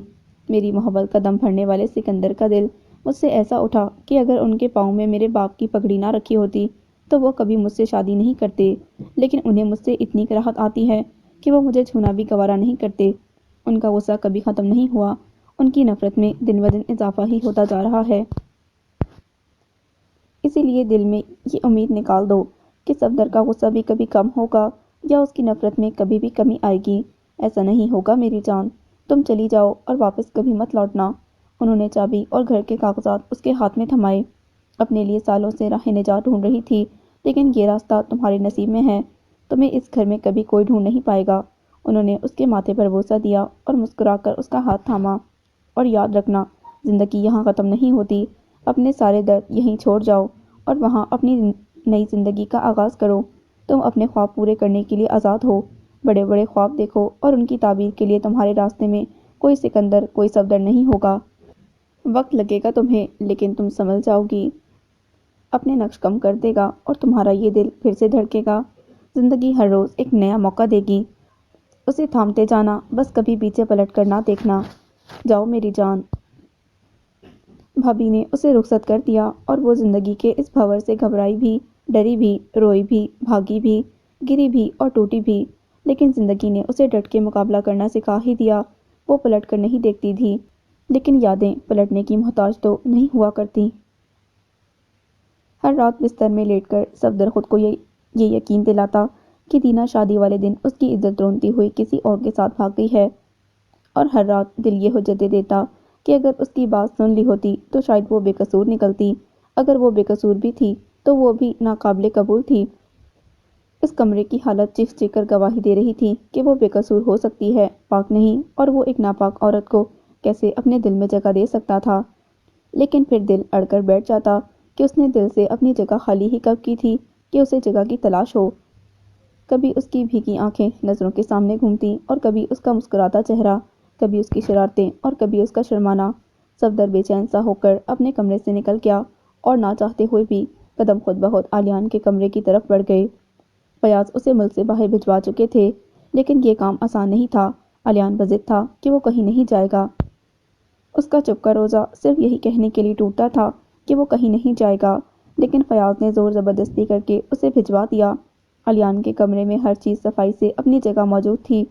میری محبت کا دم بھرنے والے سکندر کا دل مجھ سے ایسا اٹھا کہ اگر ان کے پاؤں میں میرے باپ کی پگڑی نہ رکھی ہوتی تو وہ کبھی مجھ سے شادی نہیں کرتے، لیکن انہیں مجھ سے اتنی کراہت آتی ہے کہ وہ مجھے چھونا بھی گوارا نہیں کرتے۔ ان کا غصہ کبھی ختم نہیں ہوا، ان کی نفرت میں دن بدن اضافہ ہی ہوتا جا رہا ہے۔ اسی لیے دل میں یہ امید نکال دو کہ صفدر کا غصہ بھی کبھی کم ہوگا یا اس کی نفرت میں کبھی بھی کمی آئے گی۔ ایسا نہیں ہوگا میری جان، تم چلی جاؤ اور واپس کبھی مت لوٹنا۔ انہوں نے چابی اور گھر کے کاغذات اس کے ہاتھ میں تھمائے۔ اپنے لیے سالوں سے راہ نجات ڈھونڈ رہی تھی، لیکن یہ راستہ تمہارے نصیب میں ہے، تمہیں اس گھر میں کبھی کوئی ڈھونڈ نہیں پائے گا۔ انہوں نے اس کے ماتھے پر بوسہ دیا اور مسکرا کر اس کا ہاتھ تھاما۔ اور یاد رکھنا زندگی یہاں ختم نہیں ہوتی۔ اپنے سارے درد یہیں چھوڑ جاؤ اور وہاں اپنی نئی زندگی کا آغاز کرو۔ تم اپنے خواب پورے کرنے کے لیے آزاد ہو۔ بڑے بڑے خواب دیکھو اور ان کی تعبیر کے لیے تمہارے راستے میں کوئی سکندر کوئی صفدر نہیں ہوگا۔ وقت لگے گا تمہیں لیکن تم سنبھل جاؤ گی۔ اپنے نقش کم کر دے گا اور تمہارا یہ دل پھر سے دھڑکے گا۔ زندگی ہر روز ایک نیا موقع دے گی، اسے تھامتے جانا، بس کبھی پیچھے پلٹ کر نہ دیکھنا۔ جاؤ میری جان۔ بھابھی نے اسے رخصت کر دیا اور وہ زندگی کے اس بھنور سے گھبرائی بھی، ڈری بھی، روئی بھی، بھاگی بھی، گری بھی اور ٹوٹی بھی، لیکن زندگی نے اسے ڈٹ کے مقابلہ کرنا سکھا ہی دیا۔ وہ پلٹ کر نہیں دیکھتی تھی، لیکن یادیں پلٹنے کی محتاج تو نہیں ہوا کرتی۔ ہر رات بستر میں لیٹ کر صفدر خود کو یہ یقین دلاتا کہ دینا شادی والے دن اس کی عزت رونتی ہوئی کسی اور کے ساتھ بھاگ گئی ہے، اور ہر رات دل یہ حجتیں دیتا کہ اگر اس کی بات سن لی ہوتی تو شاید وہ بے قصور نکلتی، اگر وہ بے قصور بھی تھی تو وہ بھی ناقابل قبول تھی۔ اس کمرے کی حالت چیخ چیخ کر گواہی دے رہی تھی کہ وہ بے قصور ہو سکتی ہے، پاک نہیں، اور وہ ایک ناپاک عورت کو کیسے اپنے دل میں جگہ دے سکتا تھا۔ لیکن پھر دل اڑ کر بیٹھ جاتا کہ اس نے دل سے اپنی جگہ خالی ہی کب کی تھی کہ اسے جگہ کی تلاش ہو۔ کبھی اس کی بھیگی آنکھیں نظروں کے سامنے گھومتی اور کبھی اس کا مسکراتا چہرہ، کبھی اس کی شرارتیں اور کبھی اس کا شرمانا۔ صفدر بے چین سا ہو کر اپنے کمرے سے نکل گیا اور نہ چاہتے ہوئے بھی قدم خود بخود آلیان کے کمرے کی طرف بڑھ گئے۔ فیاض اسے ملک سے باہر بھجوا چکے تھے، لیکن یہ کام آسان نہیں تھا۔ آلیان بضد تھا کہ وہ کہیں نہیں جائے گا۔ اس کا چپکا روزہ صرف یہی کہنے کے لیے ٹوٹتا تھا کہ وہ کہیں نہیں جائے گا، لیکن فیاض نے زور زبردستی کر کے اسے بھجوا دیا۔ آلیان کے کمرے میں ہر چیز صفائی سے اپنی جگہ موجود تھی۔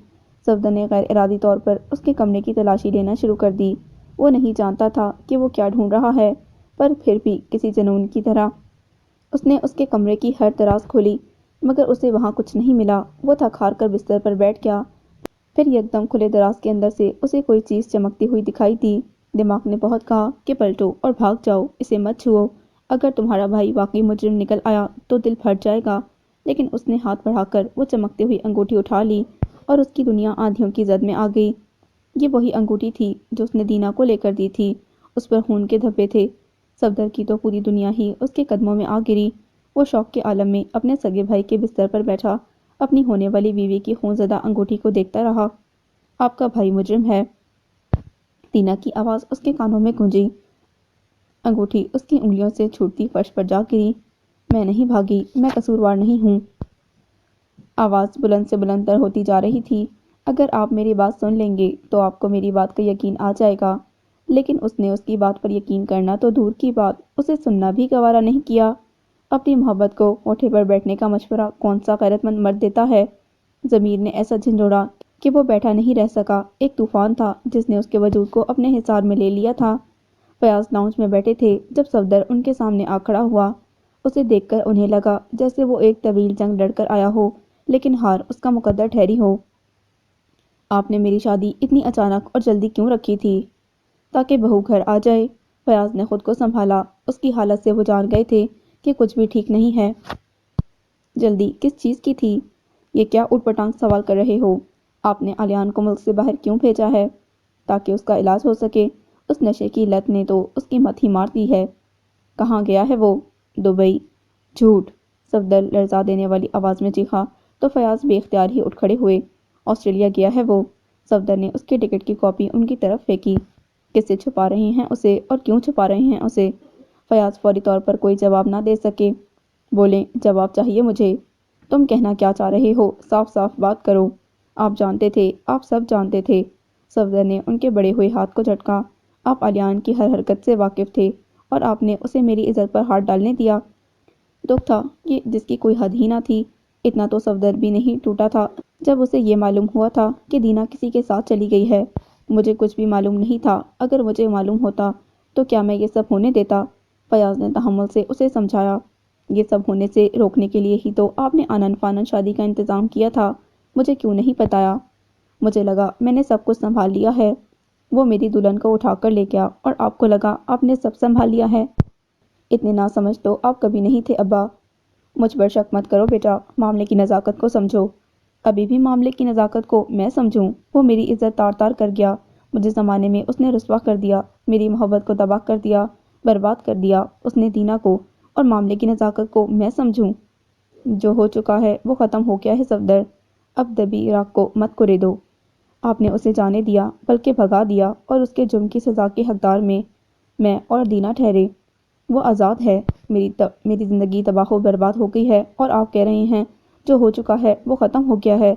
صفدر نے غیر ارادی طور پر اس کے کمرے کی تلاشی لینا شروع کر دی۔ وہ نہیں جانتا تھا کہ وہ کیا ڈھونڈ رہا ہے، پر پھر بھی کسی جنون کی طرح اس نے اس کے کمرے کی ہر دراز کھولی، مگر اسے وہاں کچھ نہیں ملا۔ وہ تھک ہار کر بستر پر بیٹھ گیا۔ پھر یکدم کھلے دراز کے اندر سے اسے کوئی چیز چمکتی ہوئی دکھائی دی۔ دماغ نے بہت کہا کہ پلٹو اور بھاگ جاؤ، اسے مت چھوؤ، اگر تمہارا بھائی واقعی مجرم نکل آیا تو دل پھٹ جائے گا۔ لیکن اس نے ہاتھ بڑھا کر وہ چمکتی ہوئی انگوٹھی اٹھا لی اور اس کی دنیا آندھیوں کی زد میں آ گئی۔ یہ وہی انگوٹھی تھی جو اس نے دینا کو لے کر دی تھی۔ اس پر خون کے دھبے تھے۔ صفدر کی تو پوری دنیا ہی اس کے قدموں میں آ گری۔ وہ شوق کے عالم میں اپنے سگے بھائی کے بستر پر بیٹھا اپنی ہونے والی بیوی کی خون زدہ انگوٹھی کو دیکھتا رہا۔ آپ کا بھائی مجرم ہے، دینا کی آواز اس کے کانوں میں گونجی۔ انگوٹھی اس کی انگلیوں سے چھوٹتی فرش پر جا گری۔ میں نہیں بھاگی، میں قصوروار نہیں ہوں۔ آواز بلند سے بلند تر ہوتی جا رہی تھی۔ اگر آپ میری بات سن لیں گے تو آپ کو میری بات کا یقین آ جائے گا۔ لیکن اس نے اس کی بات پر یقین کرنا تو دور کی بات، اسے سننا بھی گوارا نہیں کیا۔ اپنی محبت کو کوٹھے پر بیٹھنے کا مشورہ کون سا غیرت مند مرد دیتا ہے؟ ضمیر نے ایسا جھنجھوڑا کہ وہ بیٹھا نہیں رہ سکا۔ ایک طوفان تھا جس نے اس کے وجود کو اپنے حصار میں لے لیا تھا۔ فیاض لاؤنج میں بیٹھے تھے جب صفدر ان کے سامنے آ کھڑا ہوا۔ اسے دیکھ کر انہیں لگا جیسے وہ ایک طویل جنگ لڑ کر آیا ہو، لیکن ہار اس کا مقدر ٹھہری ہو۔ آپ نے میری شادی اتنی اچانک اور جلدی کیوں رکھی تھی؟ تاکہ بہو گھر آ جائے۔ فیاض نے خود کو سنبھالا۔ اس کی حالت سے وہ جان گئے تھے کہ کچھ بھی ٹھیک نہیں ہے۔ جلدی کس چیز کی تھی؟ یہ کیا اوٹ پٹانگ سوال کر رہے ہو؟ آپ نے آلیان کو ملک سے باہر کیوں بھیجا ہے؟ تاکہ اس کا علاج ہو سکے۔ اس نشے کی لت نے تو اس کی مت ہی مار دی ہے۔ کہاں گیا ہے وہ؟ دبئی۔ جھوٹ، صفدر لرزا دینے والی آواز میں چیخا تو فیاض بے اختیار ہی اٹھ کھڑے ہوئے۔ آسٹریلیا گیا ہے وہ۔ صفدر نے اس کے ٹکٹ کی کاپی ان کی طرف پھینکی۔ کس سے چھپا رہے ہیں اسے اور کیوں چھپا رہے ہیں اسے؟ فیاض فوری طور پر کوئی جواب نہ دے سکے۔ بولیں، جواب چاہیے مجھے۔ تم کہنا کیا چاہ رہے ہو؟ صاف صاف بات کرو۔ آپ جانتے تھے، آپ سب جانتے تھے۔ صفدر نے ان کے بڑے ہوئے ہاتھ کو جھٹکا۔ آپ آلیان کی ہر حرکت سے واقف تھے اور آپ نے اسے میری عزت پر ہاتھ ڈالنے دیا۔ دکھ تھا کہ جس کی کوئی حد ہی نہ تھی۔ اتنا تو صفدر بھی نہیں ٹوٹا تھا جب اسے یہ معلوم ہوا تھا کہ دینا کسی کے ساتھ چلی گئی ہے۔ مجھے کچھ بھی معلوم نہیں تھا۔ اگر مجھے معلوم ہوتا تو کیا میں یہ سب ہونے دیتا؟ فیاض نے تحمل سے اسے سمجھایا۔ یہ سب ہونے سے روکنے کے لیے ہی تو آپ نے آنن فانن شادی کا انتظام کیا تھا۔ مجھے کیوں نہیں بتایا؟ مجھے لگا میں نے سب کچھ سنبھال لیا ہے۔ وہ میری دلہن کو اٹھا کر لے گیا اور آپ کو لگا آپ نے سب سنبھال لیا ہے۔ اتنے ناسمجھ تو آپ کبھی نہیں تھے ابا۔ مجھ پر شک مت کرو بیٹا، معاملے کی نزاکت کو سمجھو۔ ابھی بھی معاملے کی نزاکت کو میں سمجھوں؟ وہ میری عزت تار تار کر گیا، مجھے زمانے میں اس نے رسوا کر دیا، میری محبت کو تباہ کر دیا، برباد کر دیا اس نے دینا کو، اور معاملے کی نزاکت کو میں سمجھوں۔ جو ہو چکا ہے وہ ختم ہو گیا ہے صفدر، اب دبی راکھ کو مت کرے دو۔ آپ نے اسے جانے دیا بلکہ بھگا دیا، اور اس کے جرم کی سزا کے حقدار میں اور دینا ٹھہرے۔ وہ آزاد ہے، میری زندگی تباہ و برباد ہو گئی ہے، اور آپ کہہ رہے ہیں جو ہو چکا ہے وہ ختم ہو گیا ہے۔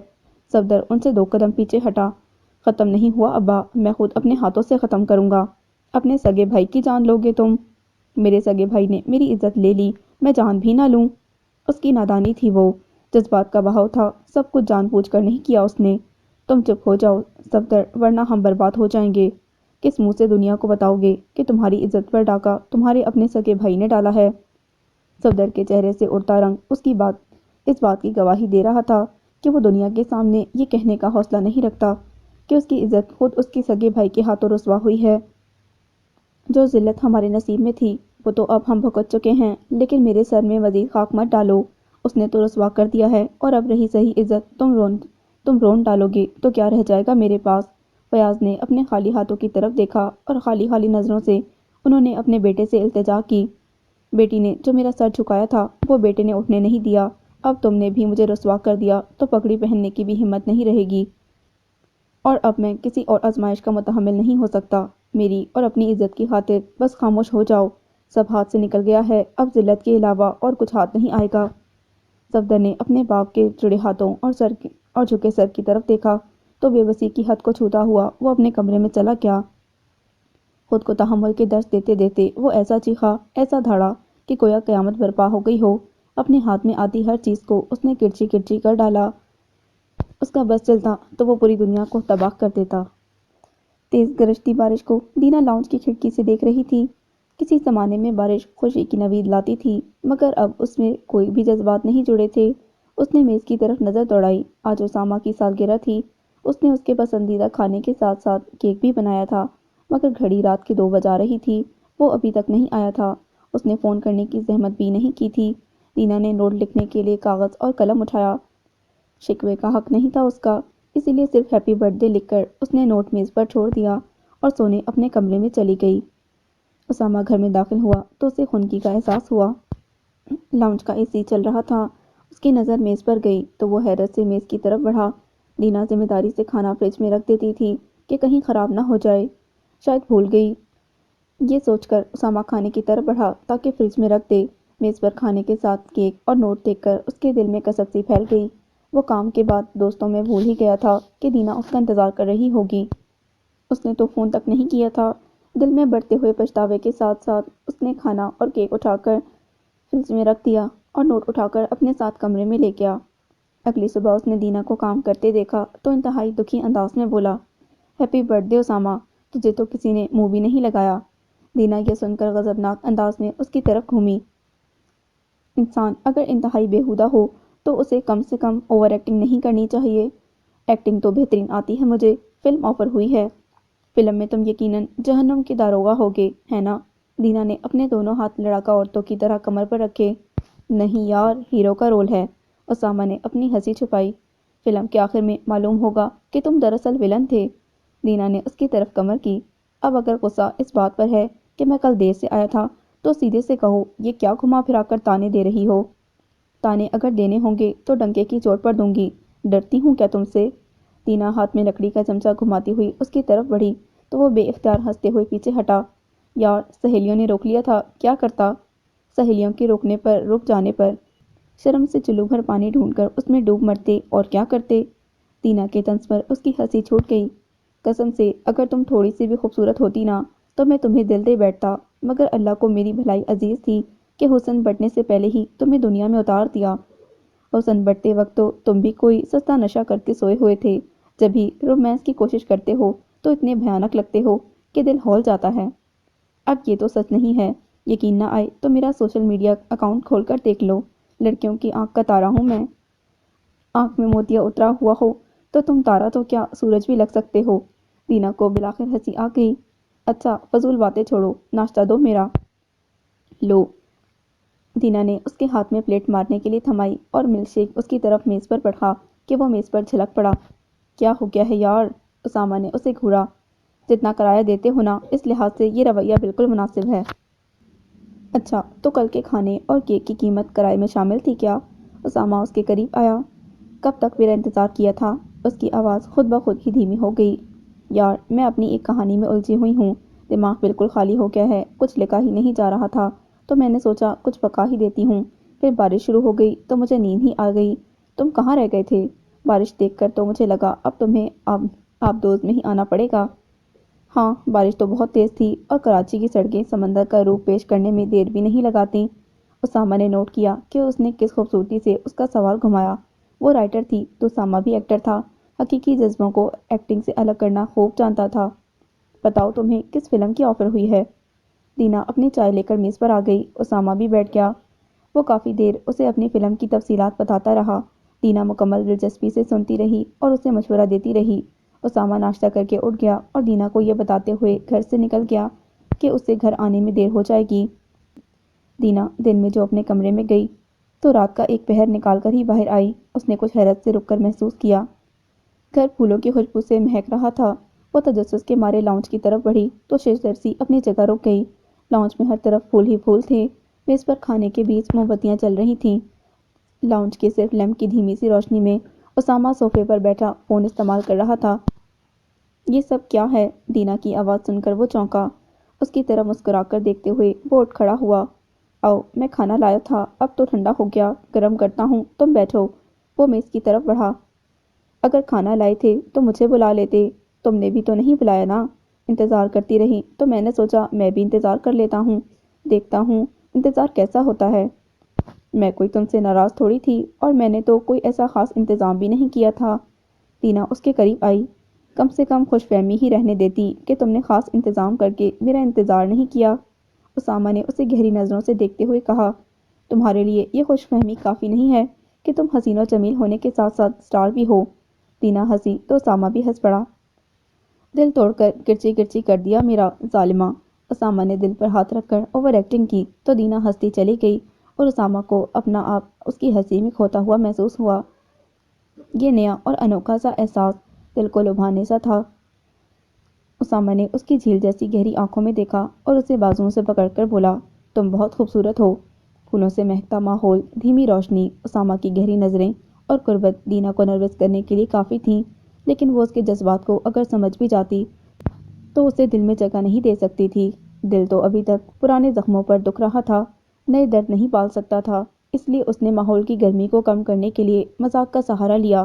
صفدر ان سے 2 قدم پیچھے ہٹا۔ ختم نہیں ہوا ابا، میں خود اپنے ہاتھوں سے ختم کروں گا۔ اپنے سگے بھائی کی جان لوگے تم؟ میرے سگے بھائی نے میری عزت لے لی، میں جان بھی نہ لوں؟ اس کی نادانی تھی، وہ جذبات کا بہاؤ تھا، سب کچھ جان بوجھ کر نہیں کیا اس نے۔ تم چپ ہو جاؤ صفدر، ورنہ ہم برباد ہو جائیں گے۔ کس منہ سے دنیا کو بتاؤ گے کہ تمہاری عزت پر ڈاکہ تمہارے اپنے سگے بھائی نے ڈالا ہے؟ صفدر کے چہرے سے اڑتا رنگ اس بات کی گواہی دے رہا تھا کہ وہ دنیا کے سامنے یہ کہنے کا حوصلہ نہیں رکھتا کہ اس کی عزت خود اس کے سگے بھائی کے ہاتھوں رسوا ہوئی ہے۔ جو ذلت ہمارے نصیب میں تھی وہ تو اب ہم بھگت چکے ہیں، لیکن میرے سر میں وزیر خاک مت ڈالو، اس نے تو رسوا کر دیا ہے، اور اب رہی صحیح عزت تم رون ڈالو گے تو کیا رہ جائے گا میرے پاس؟ فیاض نے اپنے خالی ہاتھوں کی طرف دیکھا، اور خالی خالی نظروں سے انہوں نے اپنے بیٹے سے التجا کی۔ بیٹی نے جو میرا سر جھکایا تھا وہ بیٹے نے اٹھنے نہیں دیا، اب تم نے بھی مجھے رسوا کر دیا تو پگڑی پہننے کی بھی ہمت نہیں رہے گی، اور اب میں کسی اور آزمائش کا متحمل نہیں ہو سکتا۔ میری اور اپنی عزت کی خاطر بس خاموش ہو جاؤ، سب ہاتھ سے نکل گیا ہے، اب ذلت کے علاوہ اور کچھ ہاتھ نہیں آئے گا۔ صفدر نے اپنے باپ کے جڑے ہاتھوں اور جھکے سر کی طرف دیکھا تو بے بسی کی حد کو چھوتا ہوا وہ اپنے کمرے میں چلا گیا۔ خود کو تحمل کے درس دیتے دیتے وہ ایسا چیخا، ایسا دھاڑا کہ گویا قیامت برپا ہو گئی ہو۔ اپنے ہاتھ میں آتی ہر چیز کو اس نے کرچی کرچی کر ڈالا۔ اس کا بس چلتا تو وہ پوری دنیا کو تباہ کر دیتا۔ تیز گرجتی بارش کو دینا لاؤنج کی کھڑکی سے دیکھ رہی تھی۔ کسی زمانے میں بارش خوشی کی نوید لاتی تھی، مگر اب اس میں کوئی بھی جذبات نہیں جڑے تھے۔ اس نے میز کی طرف نظر دوڑائی، آج اسامہ کی سالگرہ تھی۔ اس نے اس کے پسندیدہ کھانے کے ساتھ ساتھ کیک بھی بنایا تھا، مگر گھڑی رات کے 2 بجا رہی تھی، وہ ابھی تک نہیں آیا تھا۔ اس نے فون کرنے کی زحمت بھی نہیں کی تھی۔ دینا نے نوٹ لکھنے کے لیے کاغذ اور قلم اٹھایا۔ شکوے کا حق نہیں تھا اس کا، اسی لیے صرف ہیپی برتھ ڈے لکھ کر اس نے نوٹ میز پر چھوڑ دیا اور سونے اپنے کمرے میں چلی گئی۔ اسامہ گھر میں داخل ہوا تو اسے خنکی کا احساس ہوا۔ لاؤنج کا اے سی چل رہا تھا۔ اس کی نظر میز پر گئی تو وہ حیرت سے میز کی طرف بڑھا۔ دینا ذمہ داری سے کھانا فریج میں رکھ دیتی تھی کہ کہیں خراب نہ ہو جائے، شاید بھول گئی۔ یہ سوچ کر اسامہ کھانے کی طرف بڑھا تاکہ فریج میں رکھ دے۔ میز پر کھانے کے ساتھ کیک اور نوٹ دیکھ کر اس کے دل میں کسک سی پھیل گئی۔ وہ کام کے بعد دوستوں میں بھول ہی گیا تھا کہ دینا اس کا انتظار کر رہی ہوگی۔ اس نے تو فون تک نہیں کیا تھا۔ دل میں بڑھتے ہوئے پچھتاوے کے ساتھ ساتھ اس نے کھانا اور کیک اٹھا کر فریج میں رکھ دیا اور نوٹ اٹھا کر اپنے ساتھ کمرے میں لے گیا۔ اگلی صبح اس نے دینا کو کام کرتے دیکھا تو انتہائی دکھی انداز میں بولا، ہیپی برتھ ڈے اسامہ، تجھے تو کسی نے منہ بھی نہیں لگایا۔ دینا یہ سن کر غضبناک انداز میں اس کی طرف گھومی۔ انسان اگر انتہائی بیہودہ ہو تو اسے کم سے کم اوور ایکٹنگ نہیں کرنی چاہیے۔ ایکٹنگ تو بہترین آتی ہے مجھے، فلم آفر ہوئی ہے، فلم میں تم یقیناً جہنم کے داروغہ ہوگے، ہے نا؟ دینا نے اپنے دونوں ہاتھ لڑاکا عورتوں کی طرح کمر پر رکھے۔ نہیں یار، ہیرو کا رول ہے۔ اسامہ نے اپنی ہنسی چھپائی۔ فلم کے آخر میں معلوم ہوگا کہ تم دراصل ولن تھے۔ دینا نے اس کی طرف کمر کی۔ اب اگر غصہ اس بات پر ہے کہ میں کل دیر سے آیا تھا تو سیدھے سے کہو یہ کیا گھما پھرا کر تانے دے رہی ہو؟ تانے اگر دینے ہوں گے تو ڈنکے کی چوٹ پر دوں گی، ڈرتی ہوں کیا تم سے؟ دینا ہاتھ میں لکڑی کا چمچہ گھماتی ہوئی اس کی طرف بڑھی تو وہ بے اختیار ہنستے ہوئے پیچھے ہٹا۔ یار، سہیلیوں نے روک لیا تھا، کیا کرتا؟ سہیلیوں کے رک جانے پر شرم سے چلو بھر پانی ڈھونڈ کر اس میں ڈوب مرتے اور کیا کرتے؟ دینا کے طنز پر اس کی ہنسی چھوٹ گئی۔ قسم سے اگر تم تھوڑی سی بھی خوبصورت ہوتی نا تو میں تمہیں دل دے بیٹھتا، مگر اللہ کو میری بھلائی عزیز تھی کہ حسن بڑھنے سے پہلے ہی تمہیں دنیا میں اتار دیا۔ حسن بڑھتے وقت تو تم بھی کوئی سستا نشہ کر کے سوئے ہوئے تھے، جب بھی رومانس کی کوشش کرتے ہو تو اتنے بھیانک لگتے ہو کہ دل ہول جاتا ہے۔ اب یہ تو سچ نہیں ہے، یقین نہ آئے تو میرا سوشل میڈیا اکاؤنٹ کھول کر دیکھ لو، لڑکیوں کی آنکھ کا تارا ہوں میں۔ آنکھ میں موتیا اترا ہوا ہو تو تم تارا تو کیا سورج بھی لگ سکتے ہو۔ دینا کو بلاخر ہنسی آ گئی۔ اچھا فضول باتیں چھوڑو، ناشتہ دو میرا۔ لو۔ دینا نے اس کے ہاتھ میں پلیٹ مارنے کے لیے تھمائی اور ملک شیک اس کی طرف میز پر بڑھا کہ وہ میز پر جھلک پڑا۔ کیا ہو گیا ہے یار؟ اسامہ نے اسے گھورا۔ جتنا کرایہ دیتے ہو نا، اس لحاظ سے یہ رویہ بالکل مناسب ہے۔ اچھا، تو کل کے کھانے اور کیک کی قیمت کرائے میں شامل تھی کیا؟ اسامہ اس کے قریب آیا۔ کب تک میرا انتظار کیا تھا؟ اس کی آواز خود بخود ہی دھیمی ہو گئی۔ یار، میں اپنی ایک کہانی میں الجھی ہوئی ہوں، دماغ بالکل خالی ہو گیا ہے، کچھ لکھا ہی نہیں جا رہا تھا، تو میں نے سوچا کچھ پکا ہی دیتی ہوں۔ پھر بارش شروع ہو گئی تو مجھے نیند ہی آ گئی۔ تم کہاں رہ گئے تھے؟ بارش دیکھ کر تو مجھے لگا اب تمہیں آبدوز میں ہی آنا پڑے گا۔ ہاں، بارش تو بہت تیز تھی، اور کراچی کی سڑکیں سمندر کا روپ پیش کرنے میں دیر بھی نہیں لگاتیں۔ اسامہ نے نوٹ کیا کہ اس نے کس خوبصورتی سے اس کا سوال گھمایا۔ وہ رائٹر تھی تو اسامہ بھی ایکٹر تھا، حقیقی جذبوں کو ایکٹنگ سے الگ کرنا خوب جانتا تھا۔ بتاؤ، تمہیں کس فلم کی آفر ہوئی ہے؟ دینا اپنی چائے لے کر میز پر آ گئی۔ اسامہ بھی بیٹھ گیا۔ وہ کافی دیر اسے اپنی فلم کی تفصیلات بتاتا رہا۔ دینا مکمل دلچسپی سے سنتی رہی اور اسے مشورہ دیتی رہی۔ اسامہ ناشتہ کر کے اٹھ گیا اور دینا کو یہ بتاتے ہوئے گھر سے نکل گیا کہ اس سے گھر آنے میں دیر ہو جائے گی۔ دینا دن میں جو اپنے کمرے میں گئی تو رات کا ایک پہر نکال کر ہی باہر آئی۔ اس نے کچھ حیرت سے رک کر محسوس کیا۔ گھر پھولوں کی خوشبو سے مہک رہا تھا۔ وہ تجسس کے مارے لاؤنج کی طرف بڑھی تو ششدر سی اپنی جگہ رک گئی۔ لاؤنج میں ہر طرف پھول ہی پھول تھے۔ میز پر کھانے کے بیچ موم بتیاں چل رہی تھیں۔ لاؤنج کے صرف لیمپ کی دھیمی سی روشنی میں اسامہ صوفے پر بیٹھا فون استعمال کر رہا تھا۔ یہ سب کیا ہے؟ دینا کی آواز سن کر وہ چونکا۔ اس کی طرف مسکرا کر دیکھتے ہوئے وہ اٹھ کھڑا ہوا۔ آؤ، میں کھانا لایا تھا، اب تو ٹھنڈا ہو گیا، گرم کرتا ہوں، تم بیٹھو۔ وہ میز کی طرف بڑھا۔ اگر کھانا لائے تھے تو مجھے بلا لیتے، تم نے بھی تو نہیں بلایا نا۔ انتظار کرتی رہی تو میں نے سوچا میں بھی انتظار کر لیتا ہوں، دیکھتا ہوں انتظار کیسا ہوتا ہے۔ میں کوئی تم سے ناراض تھوڑی تھی، اور میں نے تو کوئی ایسا خاص انتظام بھی نہیں کیا تھا۔ دینا اس کے قریب آئی۔ کم سے کم خوش فہمی ہی رہنے دیتی کہ تم نے خاص انتظام کر کے میرا انتظار نہیں کیا۔ اسامہ نے اسے گہری نظروں سے دیکھتے ہوئے کہا، تمہارے لیے یہ خوش فہمی کافی نہیں ہے کہ تم حسین و جمیل ہونے کے ساتھ ساتھ اسٹار بھی ہو؟ دینا ہنسی تو اسامہ بھی ہنس پڑا۔ دل توڑ کر کرچی کرچی کر دیا میرا، ظالمہ۔ اسامہ نے دل پر ہاتھ رکھ کر اوور ایکٹنگ کی تو دینا ہنستی چلی گئی اور اسامہ کو اپنا آپ اس کی ہنسی میں کھوتا ہوا محسوس ہوا۔ یہ نیا اور انوکھا سا احساس دل کو لبھانے سا تھا۔ اسامہ نے اس کی جھیل جیسی گہری آنکھوں میں دیکھا اور اسے بازوؤں سے پکڑ کر بولا، تم بہت خوبصورت ہو۔ پھولوں سے مہکتا ماحول، دھیمی روشنی، اسامہ کی گہری نظریں اور قربت دینا کو نروس کرنے کے لیے کافی تھیں، لیکن وہ اس کے جذبات کو اگر سمجھ بھی جاتی تو اسے دل میں جگہ نہیں دے سکتی تھی۔ دل تو ابھی تک پرانے زخموں پر دکھ رہا تھا، نئے درد نہیں پال سکتا تھا، اس لیے اس نے ماحول کی گرمی کو کم کرنے کے لیے مذاق کا سہارا لیا۔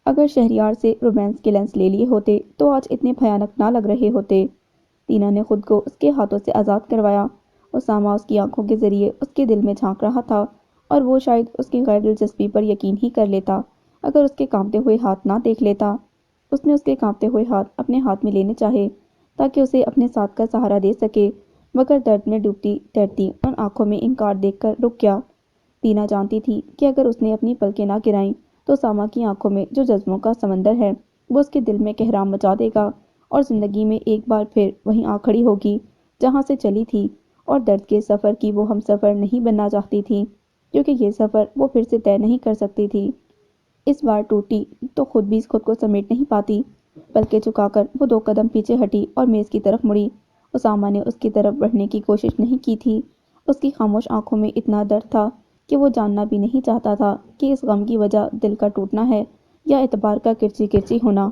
اگر شہریار سے رومانس کے لینس لے لیے ہوتے تو آج اتنے بھیانک نہ لگ رہے ہوتے۔ دینا نے خود کو اس کے ہاتھوں سے آزاد کروایا۔ اسامہ اس کی آنکھوں کے ذریعے اس کے دل میں جھانک رہا تھا، اور وہ شاید اس کی غیر دلچسپی پر یقین ہی کر لیتا اگر اس کے کانپتے ہوئے ہاتھ نہ دیکھ لیتا۔ اس نے اس کے کانپتے ہوئے ہاتھ اپنے ہاتھ میں لینے چاہے تاکہ اسے اپنے ساتھ کا سہارا دے سکے، مگر درد میں ڈوبتی تیرتی ان آنکھوں میں انکار دیکھ کر رک گیا۔ دینا جانتی تھی کہ اگر اس نے اپنی پلکیں نہ گرائیں تو اسامہ کی آنکھوں میں جو جذبوں کا سمندر ہے وہ اس کے دل میں کہرام مچا دے گا، اور زندگی میں ایک بار پھر وہیں آ کھڑی ہوگی جہاں سے چلی تھی، اور درد کے سفر کی وہ ہم سفر نہیں بننا چاہتی تھی، کیونکہ یہ سفر وہ پھر سے طے نہیں کر سکتی تھی۔ اس بار ٹوٹی تو خود بھی خود کو سمیٹ نہیں پاتی۔ پلکیں جھکا کر وہ 2 قدم پیچھے ہٹی اور میز کی طرف مڑی۔ اسامہ نے اس کی طرف بڑھنے کی کوشش نہیں کی تھی۔ اس کی خاموش آنکھوں میں اتنا درد تھا کہ وہ جاننا بھی نہیں چاہتا تھا کہ اس غم کی وجہ دل کا ٹوٹنا ہے یا اعتبار کا کرچی کرچی ہونا۔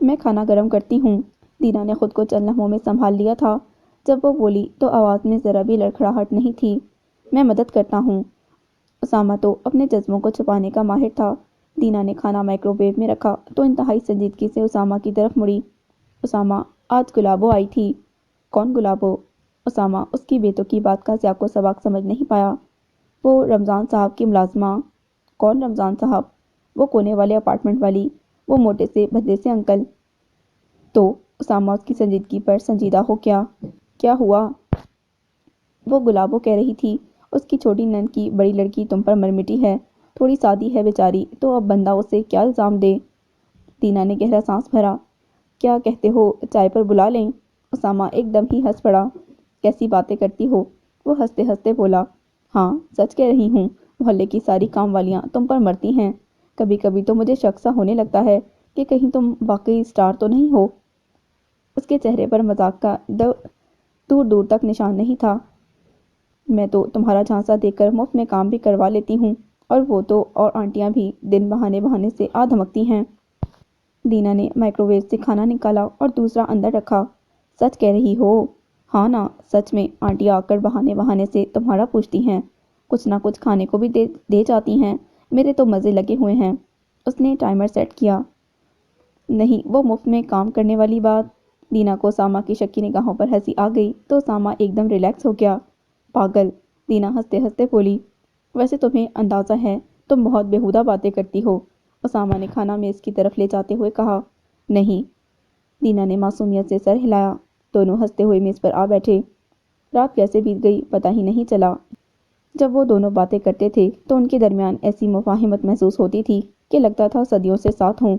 میں کھانا گرم کرتی ہوں۔ دینا نے خود کو چند لمحوں میں سنبھال لیا تھا۔ جب وہ بولی تو آواز میں ذرا بھی لڑکھڑاہٹ نہیں تھی۔ میں مدد کرتا ہوں۔ اسامہ تو اپنے جذبوں کو چھپانے کا ماہر تھا۔ دینا نے کھانا مائکرو ویو میں رکھا تو انتہائی سنجیدگی سے اسامہ کی طرف مڑی۔ اسامہ، آج گلابو آئی تھی۔ کون گلابو؟ اسامہ اس کی بے تکی بات کا سیاق و سباق سمجھ نہیں پایا۔ وہ رمضان صاحب کی ملازمہ۔ کون رمضان صاحب؟ وہ کونے والے اپارٹمنٹ والی، وہ موٹے سے بھدے سے انکل۔ تو اسامہ اس کی سنجیدگی پر سنجیدہ ہو گیا۔ کیا ہوا؟ وہ گلابو کہہ رہی تھی، اس کی چھوٹی نند کی بڑی لڑکی تم پر مرمٹی ہے، تھوڑی سادی ہے بیچاری، تو اب بندہ اسے کیا الزام دے؟ دینا نے گہرا سانس بھرا۔ کیا کہتے ہو، چائے پر بلا لیں؟ اسامہ ایک دم ہی ہنس پڑا۔ کیسی باتیں کرتی ہو؟ وہ ہنستے ہنستے بولا۔ ہاں، سچ کہہ رہی ہوں، محلے کی ساری کام والیاں تم پر مرتی ہیں۔ کبھی کبھی تو مجھے شک سا ہونے لگتا ہے کہ کہیں تم واقعی اسٹار تو نہیں ہو۔ اس کے چہرے پر مذاق کا دور دور تک نشان نہیں تھا۔ میں تو تمہارا جھانسا دیکھ کر مفت میں کام بھی کروا لیتی ہوں، اور وہ تو اور آنٹیاں بھی دن بہانے سے آ دھمکتی ہیں۔ دینا نے مائکرو ویو سے کھانا نکالا اور دوسرا اندر رکھا۔ سچ کہہ رہی ہو؟ ہاں نا، سچ میں آنٹی آ کر بہانے سے تمہارا پوچھتی ہیں، کچھ نہ کچھ کھانے کو بھی دے جاتی ہیں۔ میرے تو مزے لگے ہوئے ہیں۔ اس نے ٹائمر سیٹ کیا۔ نہیں، وہ مفت میں کام کرنے والی بات۔ دینا کو ساما کی شکی نگاہوں پر ہنسی آ گئی تو ساما ایک دم ریلیکس ہو گیا۔ پاگل، دینا ہنستے ہنستے بولی۔ ویسے تمہیں اندازہ ہے تم بہت بیہودہ باتیں کرتی ہو، اسامہ نے کھانا میز کی طرف لے جاتے ہوئے کہا۔ نہیں، دینا نے معصومیت سے سر ہلایا۔ دونوں ہنستے ہوئے میز پر آ بیٹھے۔ رات کیسے بیت گئی پتہ ہی نہیں چلا۔ جب وہ دونوں باتیں کرتے تھے تو ان کے درمیان ایسی مفاہمت محسوس ہوتی تھی کہ لگتا تھا صدیوں سے ساتھ ہوں۔